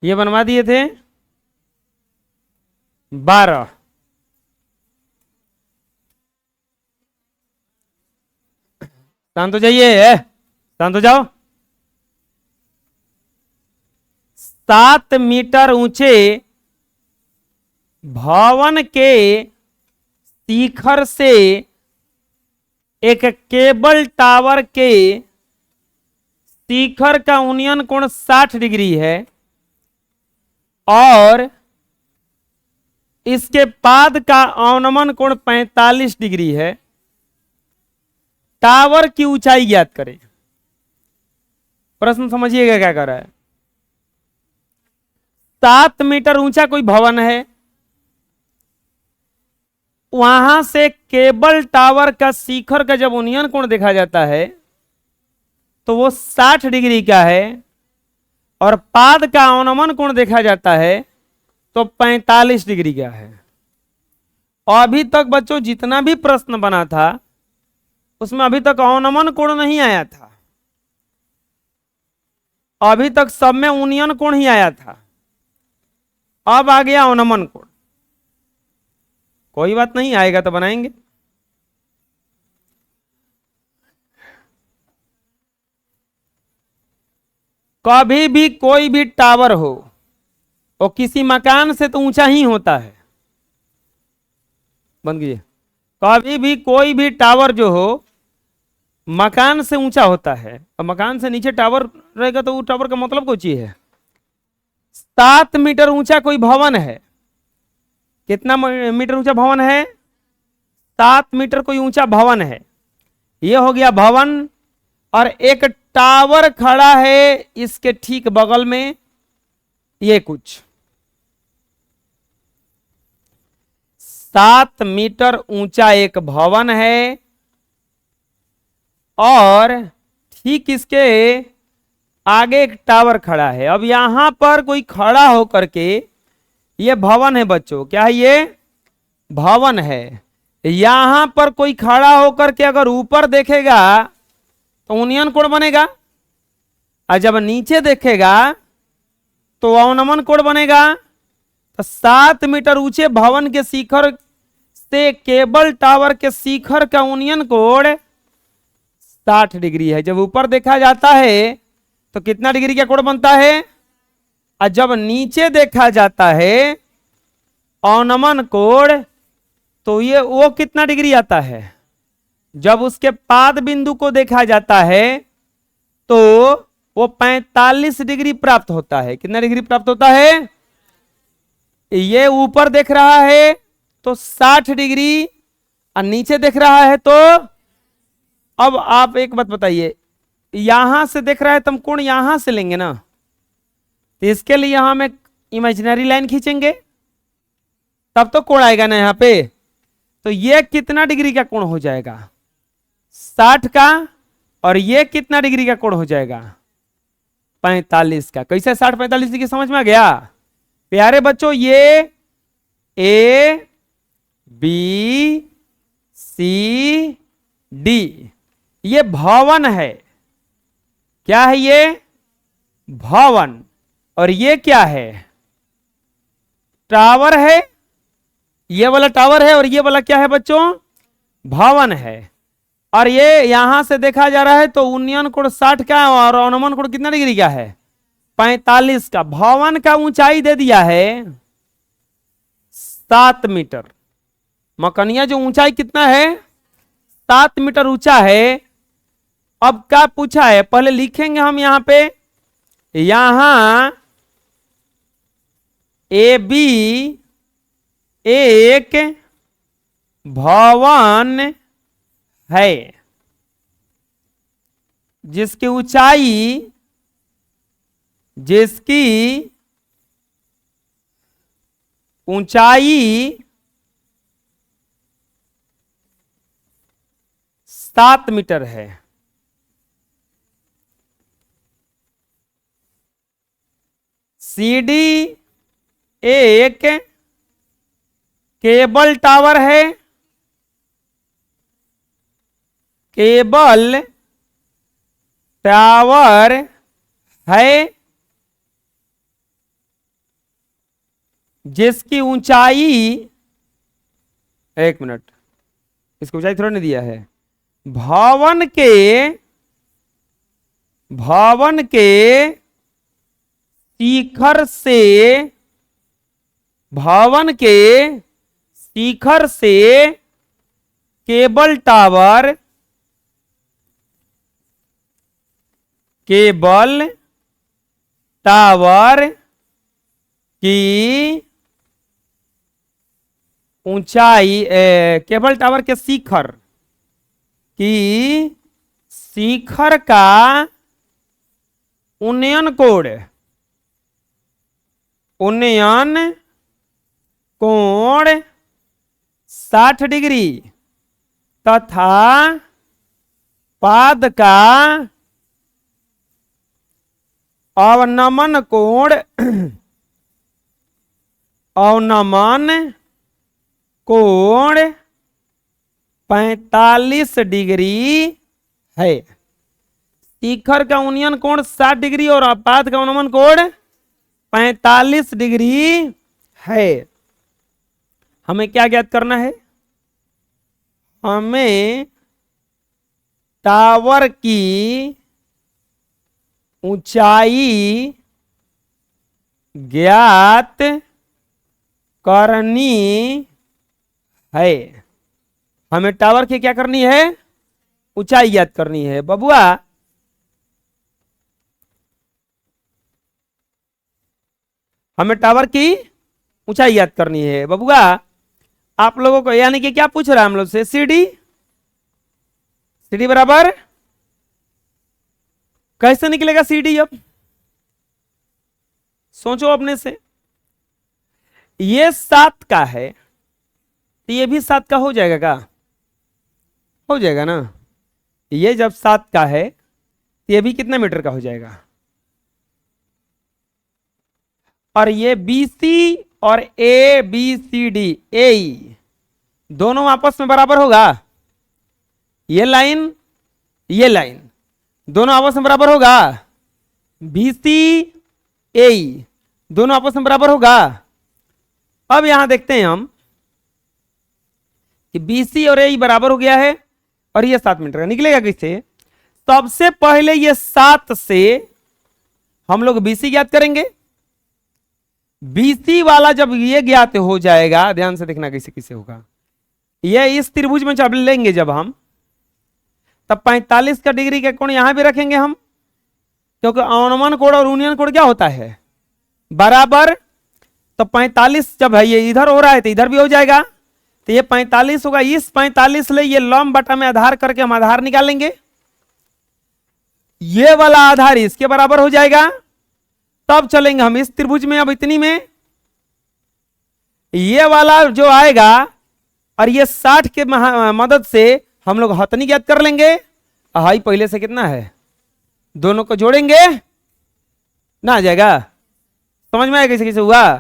ये बनवा दिए थे 12। शांत हो जाइए, शांत हो जाओ। 7 मीटर ऊंचे भवन के शिखर से एक केबल टावर के शिखर का उन्नयन कोण 60 डिग्री है और इसके पाद का अवनमन कोण 45 डिग्री है। टावर की ऊंचाई ज्ञात करें। प्रश्न समझिएगा क्या कर रहा है। 7 मीटर ऊंचा कोई भवन है, वहां से केबल टावर का शिखर का जब उन्नयन कोण देखा जाता है तो वो 60 डिग्री का है और पाद का अवनमन कोण देखा जाता है तो 45 डिग्री का है। अभी तक बच्चों जितना भी प्रश्न बना था उसमें अभी तक अवनमन कोण नहीं आया था, अभी तक सब में उन्नयन कोण ही आया था। अब आ गया अवनमन कोण। कोई बात नहीं, आएगा तो बनाएंगे। कभी भी कोई भी टावर हो वो किसी मकान से तो ऊंचा ही होता है। बंद कीजिए। कभी भी कोई भी टावर जो हो मकान से ऊंचा होता है और मकान से नीचे टावर रहेगा तो वो टावर का मतलब कोई चीज है। 7 मीटर ऊंचा कोई भवन है। कितना मीटर ऊंचा भवन है? 7 मीटर कोई ऊंचा भवन है। ये हो गया भवन और एक टावर खड़ा है इसके ठीक बगल में। ये कुछ 7 मीटर ऊंचा एक भवन है और ठीक इसके आगे एक टावर खड़ा है। अब यहां पर कोई खड़ा होकर के, ये भवन है बच्चों, क्या है ये? भवन है। यहां पर कोई खड़ा होकर के अगर ऊपर देखेगा तो उन्नयन कोण बनेगा और जब नीचे देखेगा तो अवनमन कोण बनेगा। तो 7 मीटर ऊंचे भवन के शिखर से केबल टावर के शिखर का उन्नयन कोण 60 डिग्री है। जब ऊपर देखा जाता है तो कितना डिग्री का कोण बनता है और जब नीचे देखा जाता है अवनमन कोण तो ये वो कितना डिग्री आता है? जब उसके पाद बिंदु को देखा जाता है तो वो 45 डिग्री प्राप्त होता है। कितना डिग्री प्राप्त होता है? ये ऊपर देख रहा है तो 60 डिग्री और नीचे देख रहा है तो। अब आप एक बात बताइए, यहां से देख रहा है तो हम कोण यहां से लेंगे ना, तो इसके लिए यहां हम एक इमेजिनरी लाइन खींचेंगे तब तो कोण आएगा ना यहां पे। तो ये कितना डिग्री का कोण हो जाएगा? 60 का। और ये कितना डिग्री का कोण हो जाएगा? 45 का। कैसे 60 45 डिग्री समझ में आ गया प्यारे बच्चों? ये ए बी सी डी ये भवन है। क्या है ये? भवन। और ये क्या है? टावर है। ये वाला टावर है और ये वाला क्या है बच्चों? भवन है। और ये यहां से देखा जा रहा है तो उन्नयन कोण 60 का और अवनमन कोण कितना डिग्री का है? 45 का। भवन का ऊंचाई दे दिया है 7 मीटर। मकनिया जो ऊंचाई कितना है? 7 मीटर ऊंचा है। अब क्या पूछा है पहले लिखेंगे हम यहां पे। यहां ए बी एक भवन है जिसकी ऊंचाई 7 मीटर है। सीडी एक केबल टावर है। केबल टावर है जिसकी ऊंचाई, एक मिनट, इसकी ऊंचाई थोड़ा नहीं दिया है। भवन के शिखर से, भवन के शिखर से केबल टावर, केबल टावर की ऊंचाई, केबल टावर के शिखर की, शिखर का उन्नयन कोण, उन्नयन कोण 60 डिग्री तथा पाद का अवनमन कोण, अवनमन कोण 45 डिग्री है। शिखर का उन्नयन कोण 60 डिग्री और पाद का अवनमन कोण 45 डिग्री है। हमें क्या ज्ञात करना है? हमें टावर की ऊंचाई ज्ञात करनी है। हमें टावर की क्या करनी है? ऊंचाई ज्ञात करनी है। बबुआ हमें टावर की ऊंचाई ज्ञात करनी है। बबुआ आप लोगों को यानी कि क्या पूछ रहा है हम लोग से? सीडी, सीडी बराबर कैसे निकलेगा सीडी? अब सोचो अपने से। ये 7 का है तो ये भी 7 का हो जाएगा क्या? हो जाएगा ना। ये जब 7 का है तो ये भी कितना मीटर का हो जाएगा? और ये BC और ABCD AE दोनों आपस में बराबर होगा। ये लाइन दोनों आपस में बराबर होगा। BC AE दोनों आपस में बराबर होगा। अब यहां देखते हैं हम कि BC और AE बराबर हो गया है और ये 7 मीटर का निकलेगा किससे? सबसे पहले ये 7 से हम लोग BC ज्ञात करेंगे। BC वाला जब ये ज्ञात हो जाएगा, ध्यान से देखना कैसे कैसे होगा। ये इस त्रिभुज में जब लेंगे जब हम, तब 45 का डिग्री का कोण यहां भी रखेंगे हम, क्योंकि अवनमन कोण और उन्नयन कोण क्या होता है? बराबर। तो 45 जब है ये इधर हो रहा है तो इधर भी हो जाएगा, तो ये 45 होगा। इस 45 ले ये लंब बटा में आधार करके हम आधार निकालेंगे। ये वाला आधार इसके बराबर हो जाएगा। तब चलेंगे हम इस त्रिभुज में। अब इतनी में ये वाला जो आएगा और ये 60 के मदद से हम लोग हथनी ज्ञात कर लेंगे। हाई पहले से कितना है, दोनों को जोड़ेंगे ना, आ जाएगा। समझ में आया कैसे कैसे हुआ?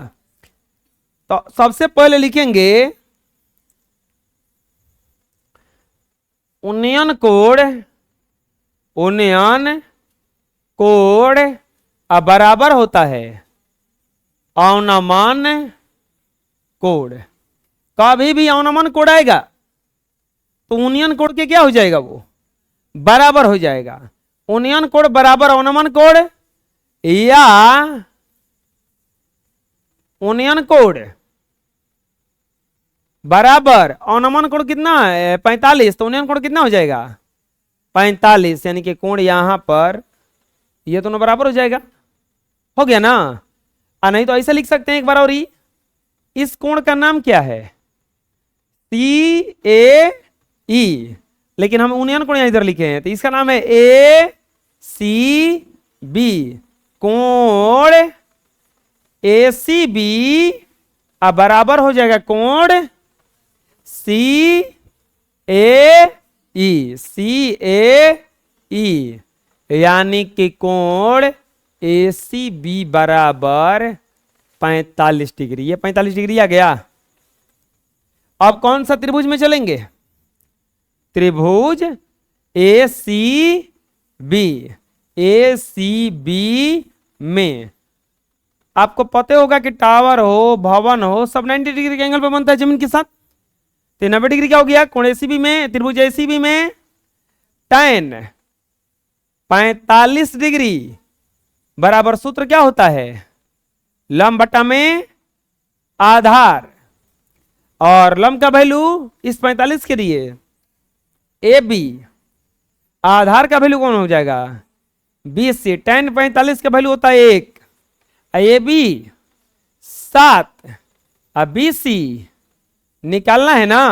तो सबसे पहले लिखेंगे उन्नयन कोण बराबर होता है अवनमन कोण। कभी भी अवनमन कोण आएगा तो उन्नयन कोण के क्या हो जाएगा? वो बराबर हो जाएगा। उन्नयन कोण बराबर अवनमन कोण या उन्नयन कोण बराबर अवनमन कोण कितना है? 45। तो उन्नयन कोण कितना हो जाएगा? 45। यानी कि कोण यहां पर ये दोनों बराबर हो जाएगा। हो गया ना? नहीं तो ऐसे लिख सकते हैं एक बार और ही। इस कोण का नाम क्या है? CAE, लेकिन हम उन्नयन कोण इधर लिखे हैं तो इसका नाम है ACB। कोण ACB बराबर हो जाएगा कोण CAE, यानी कि कोण ACB बराबर 45 डिग्री। ये 45 डिग्री आ गया। अब कौन सा त्रिभुज में चलेंगे? त्रिभुज ACB में आपको पता होगा कि टावर हो, भवन हो, सब 90 डिग्री के एंगल पे बनता है जमीन के साथ। तो 90 डिग्री क्या हो गया? कोण एसीबी में, त्रिभुज एसीबी में tan 45 डिग्री बराबर सूत्र क्या होता है? लंब बटा में आधार, और लंब का वैल्यू इस 45 के लिए ए बी, आधार का वैल्यू कौन हो जाएगा? BC। tan 45 का वैल्यू होता है 1, ए बी 7, अब BC निकालना है ना।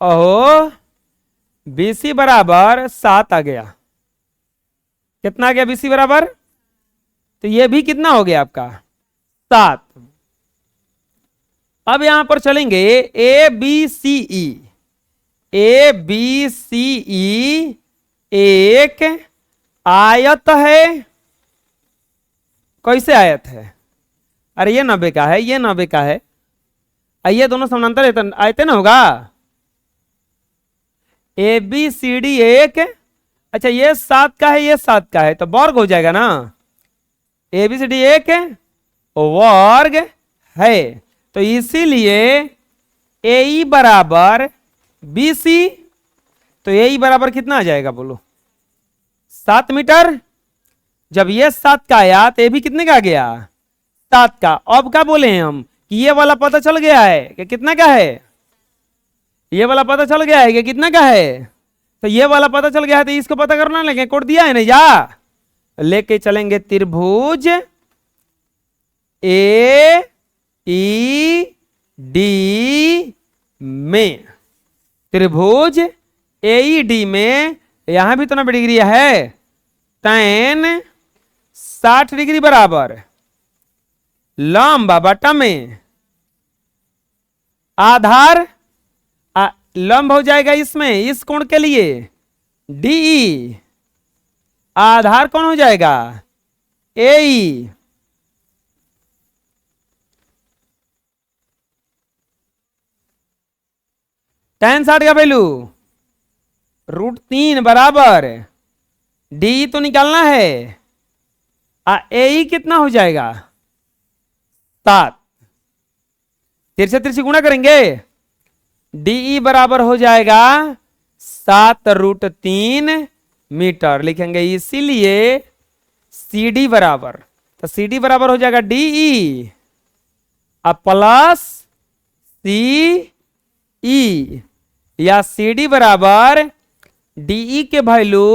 ओहो, BC बराबर 7 आ गया। कितना आ गया BC बराबर? तो ये भी कितना हो गया आपका? 7। अब यहां पर चलेंगे ए बी सी ई। ए बी सी ई एक आयत है। कैसे आयत है? अरे ये 90 का है, ये 90 का है, ये दोनों समानांतर आयते ना होगा। ए बी सी डी एक, अच्छा ये 7 का है, ये 7 का है, तो वर्ग हो जाएगा ना। ए बी सी डी एक वर्ग है, तो इसीलिए ए ई बराबर बी सी। तो ए ई बराबर कितना आ जाएगा बोलो? 7 मीटर। जब ये 7 का आया तो ये भी कितने का आ गया? 7 का। अब क्या बोले हैं हम कि ये वाला पता चल गया है कि कितना का है? ये वाला पता चल गया है कि कितना का है? तो ये वाला पता चल गया है, तो इसको पता करना लेंगे, कोड दिया है ना, या लेके चलेंगे त्रिभुज ए ई डी में। त्रिभुज ए ई डी में यहां भी तो 90 डिग्री है। tan 60 डिग्री बराबर लंब बटा में आधार, लंब हो जाएगा इसमें, इस कोण के लिए DE, आधार कौन हो जाएगा? AE। tan 60 का वैल्यू √3 बराबर DE तो निकालना है, AE कितना हो जाएगा? 7। तिरछे तिरछे गुणा करेंगे, DE बराबर हो जाएगा 7√3 मीटर लिखेंगे। इसीलिए CD बराबर, तो CD बराबर हो जाएगा DE अब प्लस CE, या CD बराबर DE के वैल्यू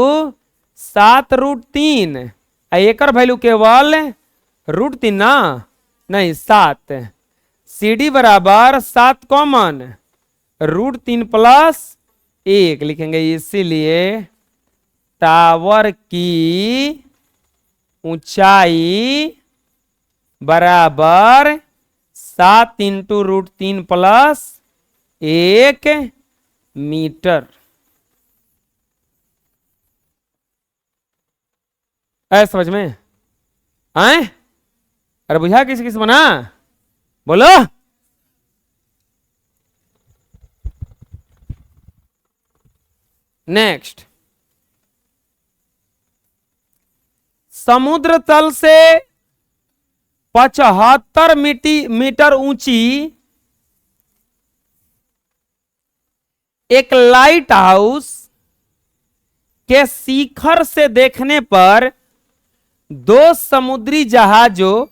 7√3, एक वैल्यू केवल √3 ना, नहीं 7। CD बराबर 7 कॉमन, √3 प्लस 1 लिखेंगे। इसीलिए टावर की ऊंचाई बराबर 7 × √3 प्लस 1 मीटर। ऐ समझ में आए? अरे बुझा किसी किसी बना बोलो। नेक्स्ट, समुद्र तल से 75 मीटर ऊंची एक लाइट हाउस के शिखर से देखने पर 2 समुद्री जहाजों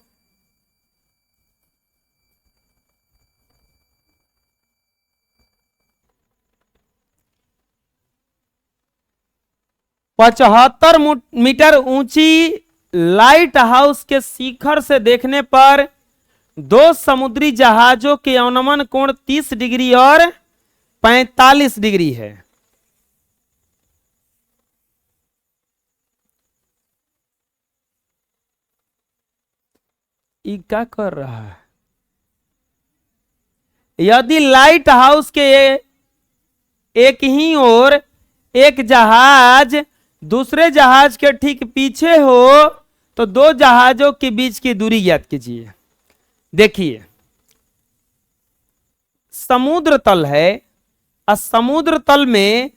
पचहत्तर मीटर ऊंची लाइट हाउस के शिखर से देखने पर 2 समुद्री जहाजों के अवनमन कोण 30 डिग्री और 45 डिग्री है। ये क्या कर रहा है? यदि लाइट हाउस के एक ही ओर एक जहाज दूसरे जहाज के ठीक पीछे हो तो 2 जहाजों के बीच की दूरी ज्ञात कीजिए। देखिए, समुद्र तल है और समुद्र तल में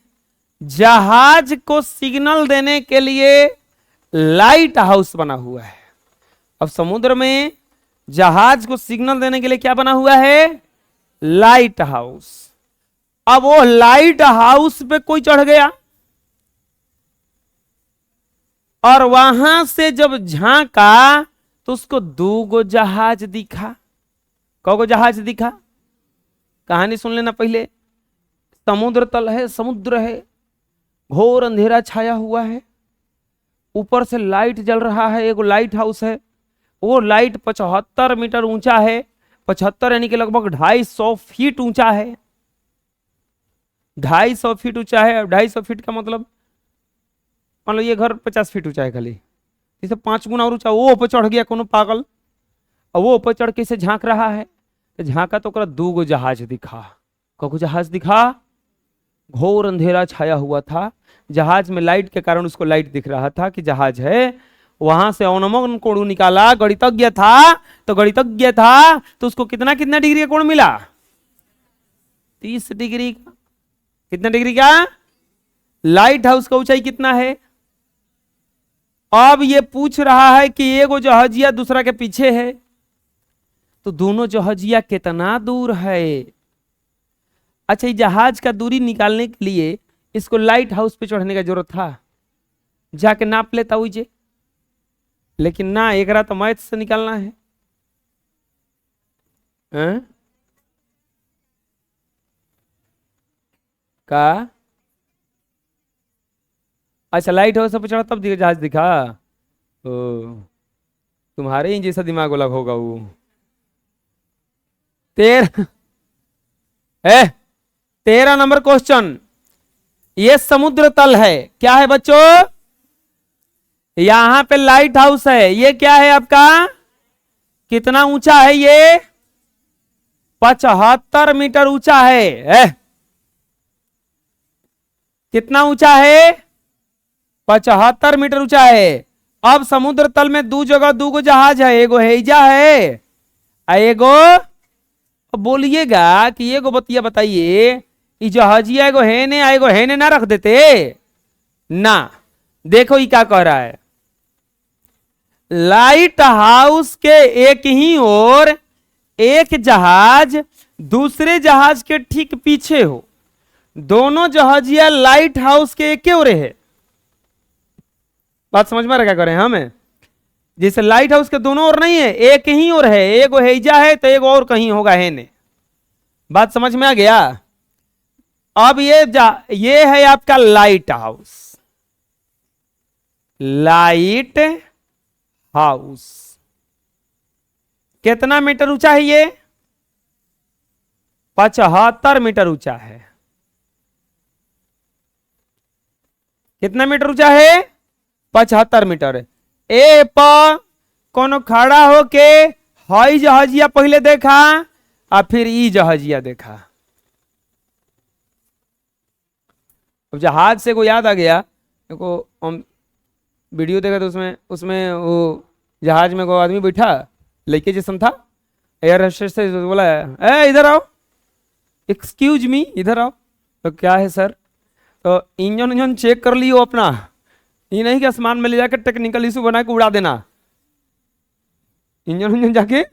जहाज को सिग्नल देने के लिए लाइट हाउस बना हुआ है। अब समुद्र में जहाज को सिग्नल देने के लिए क्या बना हुआ है? Light house. अब वो लाइट हाउस पे कोई चढ़ गया और वहां से जब झांका तो उसको 2 जहाज दिखा। कौगो जहाज दिखा? कहानी सुन लेना पहले। समुद्र तल है, समुद्र है, घोर अंधेरा छाया हुआ है, ऊपर से लाइट जल रहा है, एक लाइट हाउस है। वो लाइट 75 मीटर ऊंचा है, 75 यानी कि लगभग 250 फीट ऊंचा है। 250 फीट ऊंचा है। 250 फीट का मतलब मान लो ये घर 50 फीट ऊंचा है खाली, इसे 5 गुना और ऊंचा। वो ऊपर चढ़ गया कोनो पागल, और वो ऊपर चढ़ के इसे झांक रहा है। तो झांका तो ओकरा 2 जहाज दिखा। कौगो जहाज दिखा? घोर अंधेरा छाया हुआ था, जहाज में लाइट के कारण उसको लाइट दिख रहा था कि जहाज है। वहां से अवनमन कोण निकाला, गणितज्ञ था तो उसको कितना कितना डिग्री का कोण मिला? 30 डिग्री का। कितना डिग्री का? लाइट हाउस का ऊंचाई कितना है? अब ये पूछ रहा है कि एगो जहाजिया दूसरा के पीछे है, तो दोनों जहाजिया कितना दूर है? अच्छा, ये जहाज का दूरी निकालने के लिए इसको लाइट हाउस पे चढ़ने का जरूरत था, जाके नाप लेता उजे, लेकिन ना, एकरा तो मैथ से निकालना है। का अच्छा, लाइट हाउस पे चढ़ा तब जहाज दिखा? ओ, तुम्हारे ही जैसा दिमाग वाला होगा वो। तेरह 13 नंबर क्वेश्चन। ये समुद्र तल है, क्या है बच्चों? यहां पे लाइट हाउस है। ये क्या है आपका? कितना ऊंचा है ये? 75 मीटर ऊंचा है। कितना ऊंचा है? 75 मीटर ऊंचा है। अब समुद्र तल में 2 जगह 2 जहाज है, एगो हैजा है, एगो, बोलिएगा कि एगो बतिया बताइए, जहाजिया एगो है ने ना रख देते ना। देखो ये क्या कह रहा है, लाइट हाउस के एक ही ओर एक जहाज दूसरे जहाज के ठीक पीछे हो। दोनों जहाजिया लाइट हाउस के एक ओर है। बात समझ में आ रहा क्या कर रहे हैं हमें? जैसे लाइट हाउस के दोनों ओर नहीं है, एक ही ओर है, एगो हैजा है तो एगो और कहीं होगा है ने। बात समझ में आ गया? अब ये है आपका लाइट हाउस। लाइट हाउस कितना मीटर ऊंचा है ये? 75 मीटर ऊंचा है। कितना मीटर ऊंचा है? 75 मीटर। ए पर कोनो खड़ा होके हई जहाजिया पहले देखा और फिर ई जहाजिया देखा। अब जहाज से को याद आ गया, देखो हम वीडियो देखा तो उसमें वो जहाज में को आदमी बैठा, लड़के जैसन था, एयर होस्टेस से बोला ए इधर आओ, एक्सक्यूज मी, इधर आओ। तो क्या है सर? तो इंजन चेक कर लियो अपना, ये नहीं कि आसमान में ले जाकर टेक्निकल इशू बना के उड़ा देना। इंजन जाके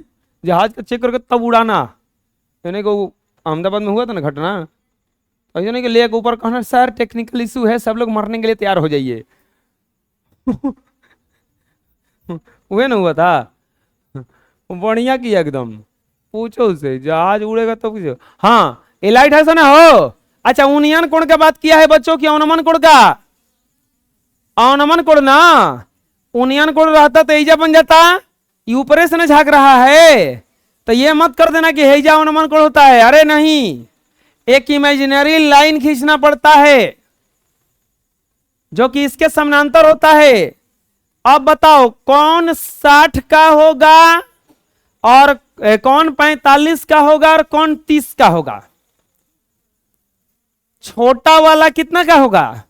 जहाज का चेक करके तब उड़ाना। यानी कि अहमदाबाद में हुआ था ना घटना, ऐसे नहीं कि ले ऊपर कहना सर टेक्निकल इशू है, सब लोग मरने के लिए तैयार हो जाइए। वह ना हुआ था? बढ़िया किया एकदम। पूछो उसे, जहाज उड़ेगा तो पूछो। हाँ, ये लाइट हाउस है ना हो। अच्छा, यूनियन कोण का बात किया है बच्चों की अवनमन कोण का? अवनमन कोण ना, यूनियन कोण रहता तो एजा बन जाता। ऊपर से न झांक रहा है तो ये मत कर देना कि हैजा अवनमन कोण होता है। अरे नहीं, एक इमेजिनरी लाइन खींचना पड़ता है जो कि इसके समानांतर होता है। अब बताओ कौन 60 का होगा और कौन 45 का होगा और कौन 30 का होगा? छोटा वाला कितना का होगा?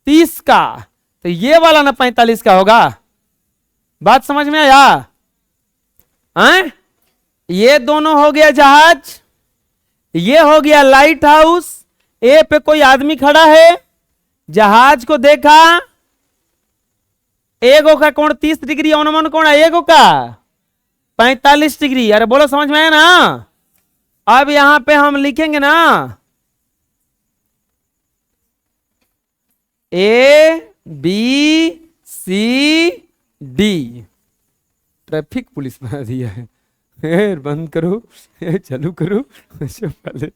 30 का। तो ये वाला ना 45 का होगा। बात समझ में आया? ये दोनों हो गया जहाज, ये हो गया लाइट हाउस। ए पे कोई आदमी खड़ा है, जहाज को देखा, एगो का कोण 30 डिग्री, अवनमन कोण है एगो का 45 डिग्री। अरे बोलो समझ में आया ना। अब यहां पे हम लिखेंगे ना A B C D. Traffic police बना दिया है। बंद करो, चालू करो। अच्छा पहले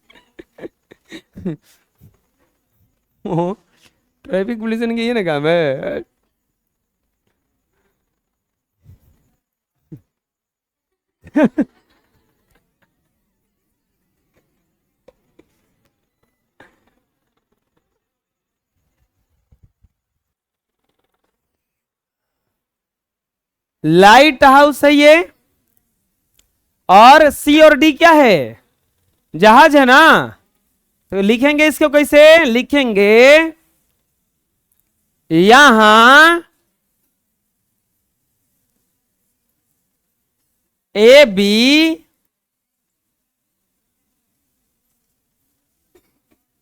ट्रैफिक पुलिस का ये ना काम है। लाइट हाउस है ये, और सी और डी क्या है, जहाज है ना। तो लिखेंगे इसको कैसे लिखेंगे, यहां ए बी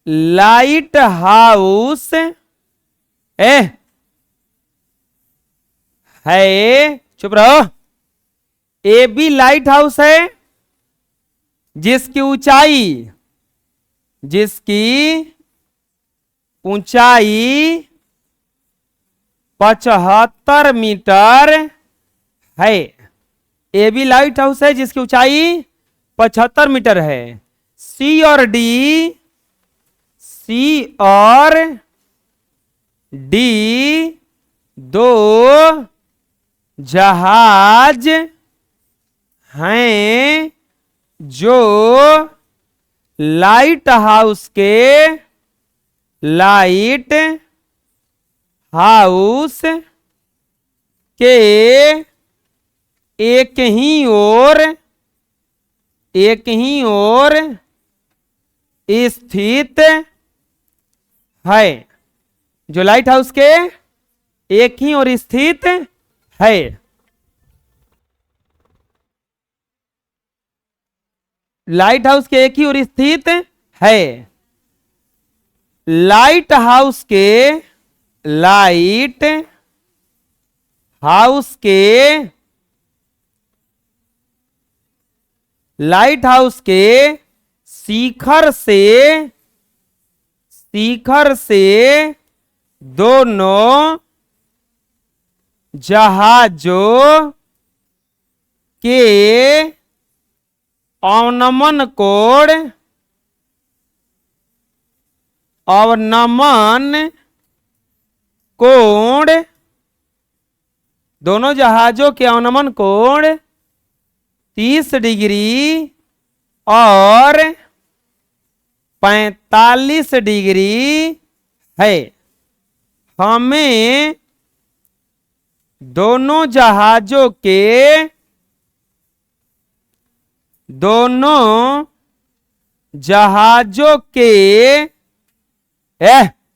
लाइट हाउस है, चुप रहो। ए बी लाइट हाउस है जिसकी ऊंचाई 75 मीटर है। ए बी लाइट हाउस है जिसकी ऊंचाई 75 मीटर है। सी और डी दो जहाज हैं जो लाइट हाउस के एक ही ओर स्थित है। जो लाइट हाउस के एक ही ओर स्थित है। लाइट हाउस के एक ही ओर स्थित है। लाइट हाउस के शिखर से दोनों जहाजों के अवनमन कोण दोनों जहाजों के अवनमन कोण 30 डिग्री और 45 डिग्री है। हमें दोनों जहाजों के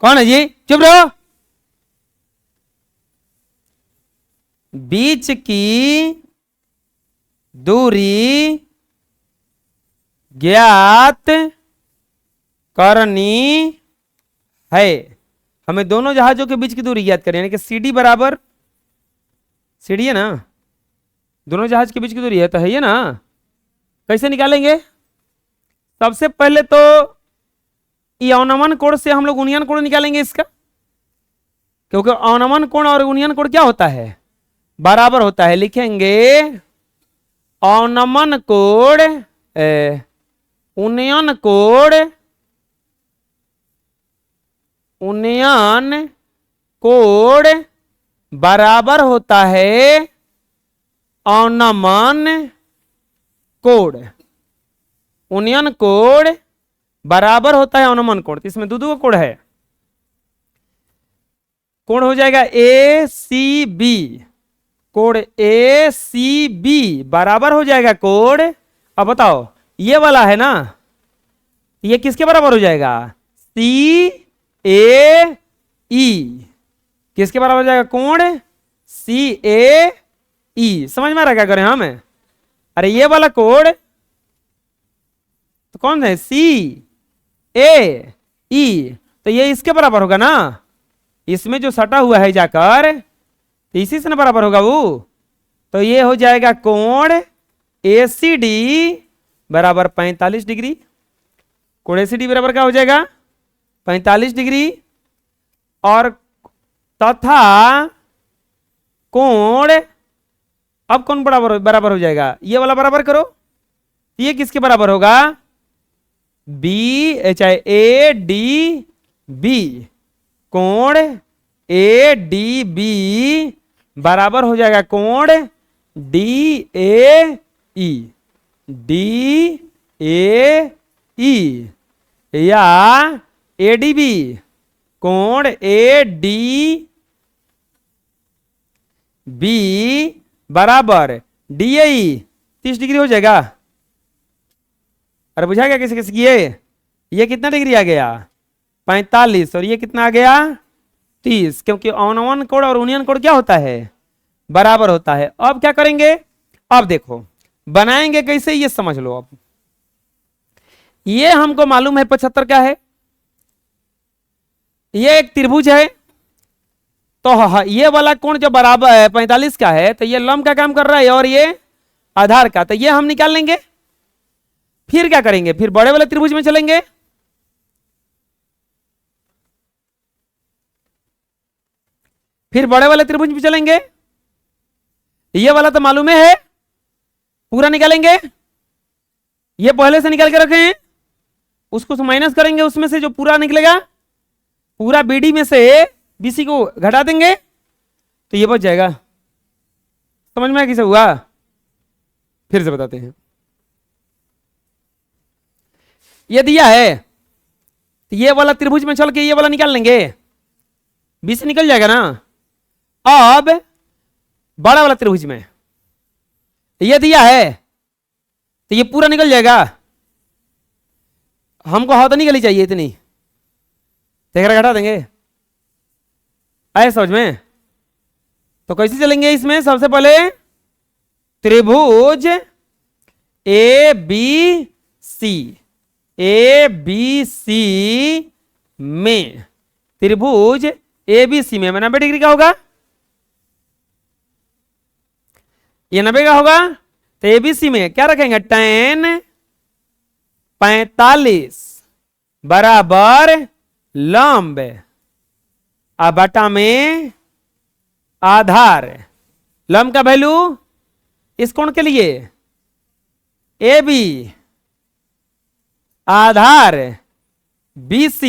कौन है जी, चुप रहो, बीच की दूरी ज्ञात करनी है। हमें दोनों जहाजों के बीच की दूरी ज्ञात करनी है, यानी कि सीडी बराबर सीडी है ना, दोनों जहाज के बीच की दूरी है तो है ये ना। कैसे निकालेंगे, सबसे पहले तो ये अवनमन कोण से हम लोग उन्नयन कोण निकालेंगे इसका, क्योंकि अवनमन कोण और उन्नयन कोण क्या होता है, बराबर होता है। लिखेंगे अवनमन कोण उन्नयन कोण बराबर होता है अवनमन कोण। उन्नयन कोण बराबर होता है अवनमन कोण। तो इसमें दो कोण है, कोण हो जाएगा ए सी बी, कोण ए सी बी बराबर हो जाएगा कोण। अब बताओ ये वाला है ना, ये किसके बराबर हो जाएगा, सी ए ई, किसके बराबर हो जाएगा कोण सी ए ई। समझ में आ रहा क्या करें हम, अरे ये वाला कोण तो कौन है, सी ए ई, तो ये इसके बराबर होगा ना, इसमें जो सटा हुआ है जाकर तो इसी से ना बराबर होगा वो। तो ये हो जाएगा कोण ACD बराबर 45 डिग्री। कोण ACD बराबर क्या हो जाएगा 45 डिग्री। और तथा कोण, अब कौन बराबर हो जाएगा, ये वाला बराबर करो। ये किसके बराबर होगा चाहे ADB। कोण ADB बराबर हो जाएगा कोण DAE। DAE या ADB, कोण ADB बराबर DAE 30 डिग्री हो जाएगा। अरे बुझा गया कैसे कैसे किए। ये कितना डिग्री आ गया 45 और ये कितना आ गया 30, क्योंकि ऑन कोण और यूनियन कोण क्या होता है बराबर होता है। अब क्या करेंगे, अब देखो बनाएंगे कैसे ये समझ लो। अब ये हमको मालूम है 75 क्या है, ये एक त्रिभुज है। तो ये वाला कोण जो बराबर है 45 का है, तो ये लंब का काम कर रहा है और ये आधार का, तो ये हम निकाल लेंगे। फिर क्या करेंगे, फिर बड़े वाले त्रिभुज में चलेंगे। फिर बड़े वाले त्रिभुज में चलेंगे। ये वाला तो मालूम है, पूरा निकालेंगे। ये पहले से निकाल के रखे हैं, उसको माइनस करेंगे, उसमें से जो पूरा निकलेगा पूरा BD में से BC को घटा देंगे तो ये बच जाएगा। समझ में कैसे हुआ, फिर से बताते हैं। ये दिया है तो ये वाला त्रिभुज में चल के ये वाला निकाल लेंगे, BC निकल जाएगा ना। अब बड़ा वाला त्रिभुज में ये दिया है तो ये पूरा निकल जाएगा। हमको हवा तो निकली चाहिए इतनी, तो घटा देंगे। आए समझ में। तो कैसे चलेंगे इसमें, सबसे पहले त्रिभुज ABC में, त्रिभुज ABC में 90 डिग्री का होगा, ये 90 का होगा। तो ABC में क्या रखेंगे, tan 45 बराबर लंब बटा में आधार। लंब का वैल्यू इस कोण के लिए AB, आधार BC,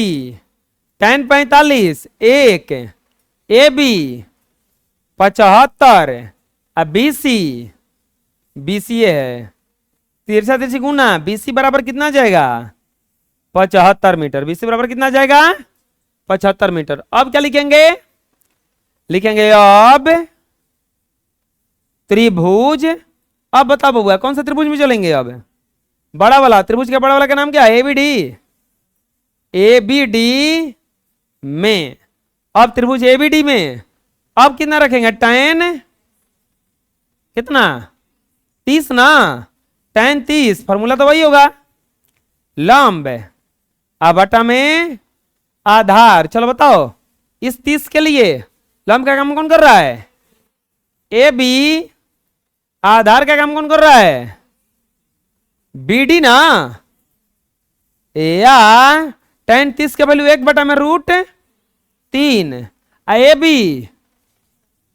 tan 45 1, AB 75 अब BC है तिरछा तिरछी गुना, BC बराबर कितना जाएगा 75 मीटर। BC बराबर कितना जाएगा 75 मीटर। अब क्या लिखेंगे, लिखेंगे अब त्रिभुज। अब बताओ बबुआ कौन सा त्रिभुज में चलेंगे, अब बड़ा वाला त्रिभुज का, बड़ा वाला का नाम क्या है ABD में। अब त्रिभुज ABD में अब कितना रखेंगे, tan कितना 30 ना, tan 30, फॉर्मूला तो वही होगा लंब बटा में आधार। चलो बताओ इस 30 के लिए लंब का काम कौन कर रहा है AB, आधार का काम कौन कर रहा है BD ना। या tan 30 का वैल्यू 1 बटा में √3, AB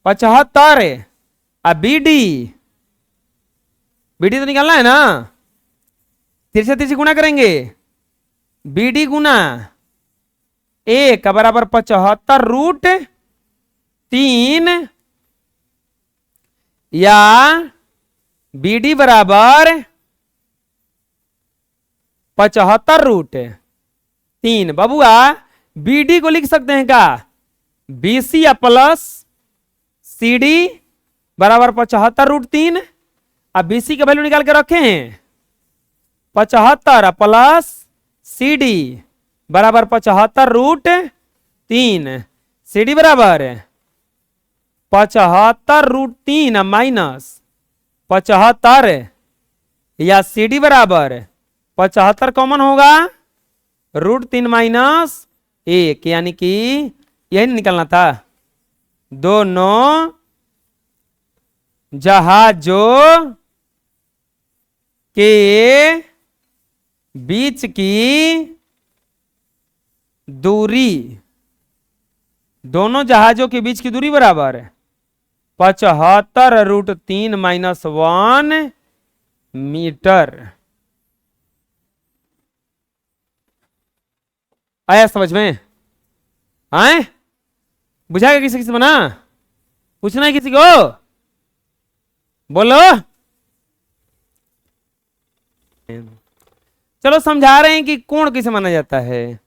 75 BD तो निकालना है ना, तिरछे तिरछे गुना करेंगे, BD गुना 1 बराबर 75 √3 या BD बराबर 75 √3। बाबुआ BD को लिख सकते हैं क्या BC या प्लस CD बराबर 75 √3। अब BC का वैल्यू निकाल के रखे हैं 75 प्लस CD बराबर 75 √3। CD बराबर 75 √3 माइनस 75 या CD बराबर 75 कॉमन होगा √3 - 1, यानी कि यही निकलना था 2 9 जहाजों के बीच की दूरी, दोनों जहाजों के बीच की दूरी बराबर है 75√3 - 1 मीटर। आया समझ में? आए बुझाएगा किसी किसी बना? पूछना है किसी को? बोलो। चलो समझा रहे हैं कि कोण किसे माना जाता है।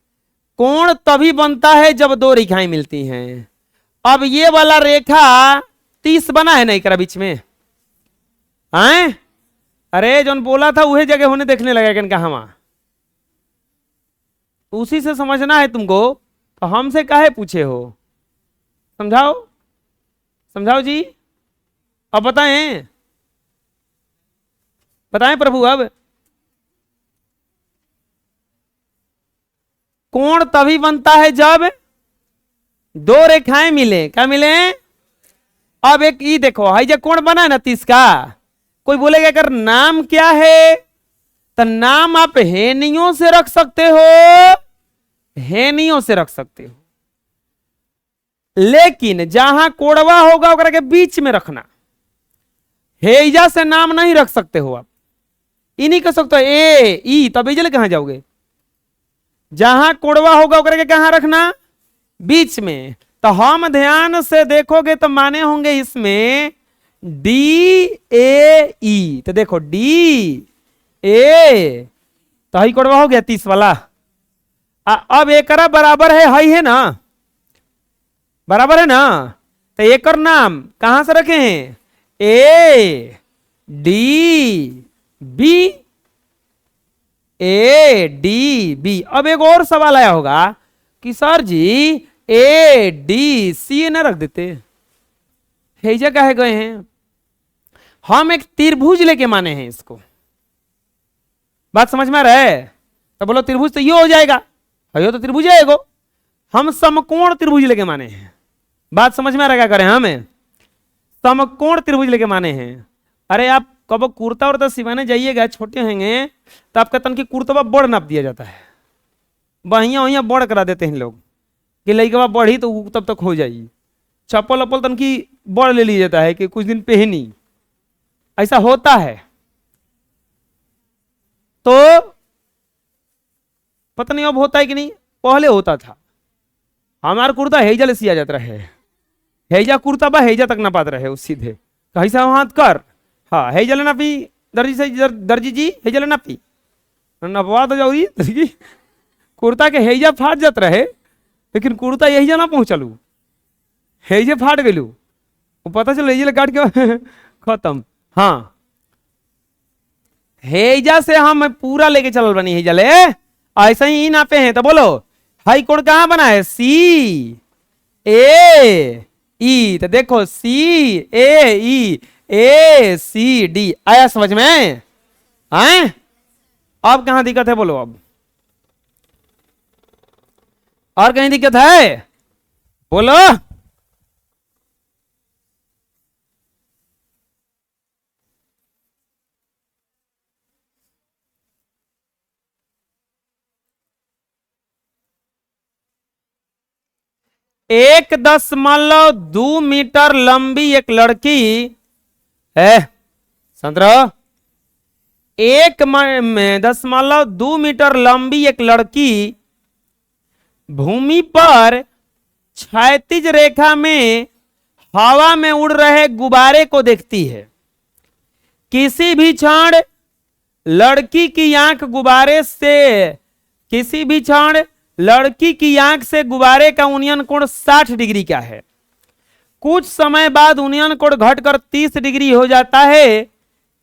कोण तभी बनता है जब दो रेखाएं मिलती हैं। अब ये वाला रेखा 30 बना है ना एकरा बीच में, आए? अरे जो बोला था वही जगह होने देखने लगा कहा वहां, उसी से समझना है तुमको, तो हमसे काहे पूछे हो? समझाओ समझाओ जी, अब बताएं बताएं प्रभु। अब कोण तभी बनता है जब दो रेखाएं मिले। क्या मिले? अब एक ये देखो, हाई जो कोण बना है ना 30 का, कोई बोलेगा अगर नाम क्या है, तो नाम आप हेनियों से रख सकते हो, हेनियों से रख सकते हो, लेकिन जहां कोड़वा होगा ओकरा के बीच में रखना। हेजा से नाम नहीं रख सकते हो आप, ई नहीं कह सकते ए ई, तब इजल कहां जाओगे? जहां कोड़वा होगा ओकरा के कहां रखना? बीच में। तो हम ध्यान से देखोगे तो माने होंगे इसमें डी ए ई, तो देखो डी ए, तो हई कोड़वा हो गया 30 वाला। अब एकरा बराबर है, हई है ना, बराबर है ना, तो एकर नाम कहां से रखे हैं? A D B, A D B. अब एक और सवाल आया होगा कि sir ji A D C ना रख देते, हेजा काहे गए हैं? हम एक त्रिभुज लेके माने हैं इसको, बात समझ में आ रहा है? तो बोलो त्रिभुज तो ये हो जाएगा, यो तो त्रिभुज है एगो, हम समकोण त्रिभुज लेके माने हैं। बात समझ में आ रहा क्या करें? हमें समकोण त्रिभुज लेके माने हैं। अरे आप कब कुर्ता उर्ता सिवाने जाइएगा, छोटे होंगे तो आपका तन की कुर्तवा बड़ नाप दिया जाता है, बहिया वहिया बड़ करा देते हैं लोग कि लड़का बढ़ी तो तब तक हो जाएगी। चप्पल वप्पल तन की बड़ ले लिया जाता है कि कुछ दिन पहनी, ऐसा होता है। तो पता नहीं अब होता है कि नहीं, पहले होता था। हमारा कुर्ता हेजा ले सिया जाता रहे, हेजा कुर्ता बा हेजा तक ना पात रहे उस सीधे, कैसा हाथ कर, हाँ हेजा लेना पी दर्जी से, दर्जी जी हेजा लेना पी नपवा तो जाऊरी कुर्ता के हेजा फाट जात रहे, लेकिन कुर्ता यही जा ना पहुंचलू, हेजे फाट गलू, वो पता चल हेजे काट के खत्म। हाँ हेजा से हम पूरा लेके चल बनी हेजा ले, ऐसा ही नापे हैं। तो बोलो हाई कोण कहां बना है? सी ए ई, तो देखो सी ए ई, ए सी डी। आया समझ में? आए? अब कहां दिक्कत है बोलो? अब और कहीं दिक्कत है? बोलो। एक 1.2 मीटर लंबी एक लड़की है, संतरा 1.2 मीटर लंबी एक लड़की भूमि पर क्षैतिज रेखा में हवा में उड़ रहे गुब्बारे को देखती है। किसी भी क्षण लड़की की आंख गुब्बारे से, किसी भी क्षण लड़की की आंख से गुब्बारे का उन्नयन कोण 60 डिग्री का है। कुछ समय बाद उन्नयन कोण घटकर 30 डिग्री हो जाता है।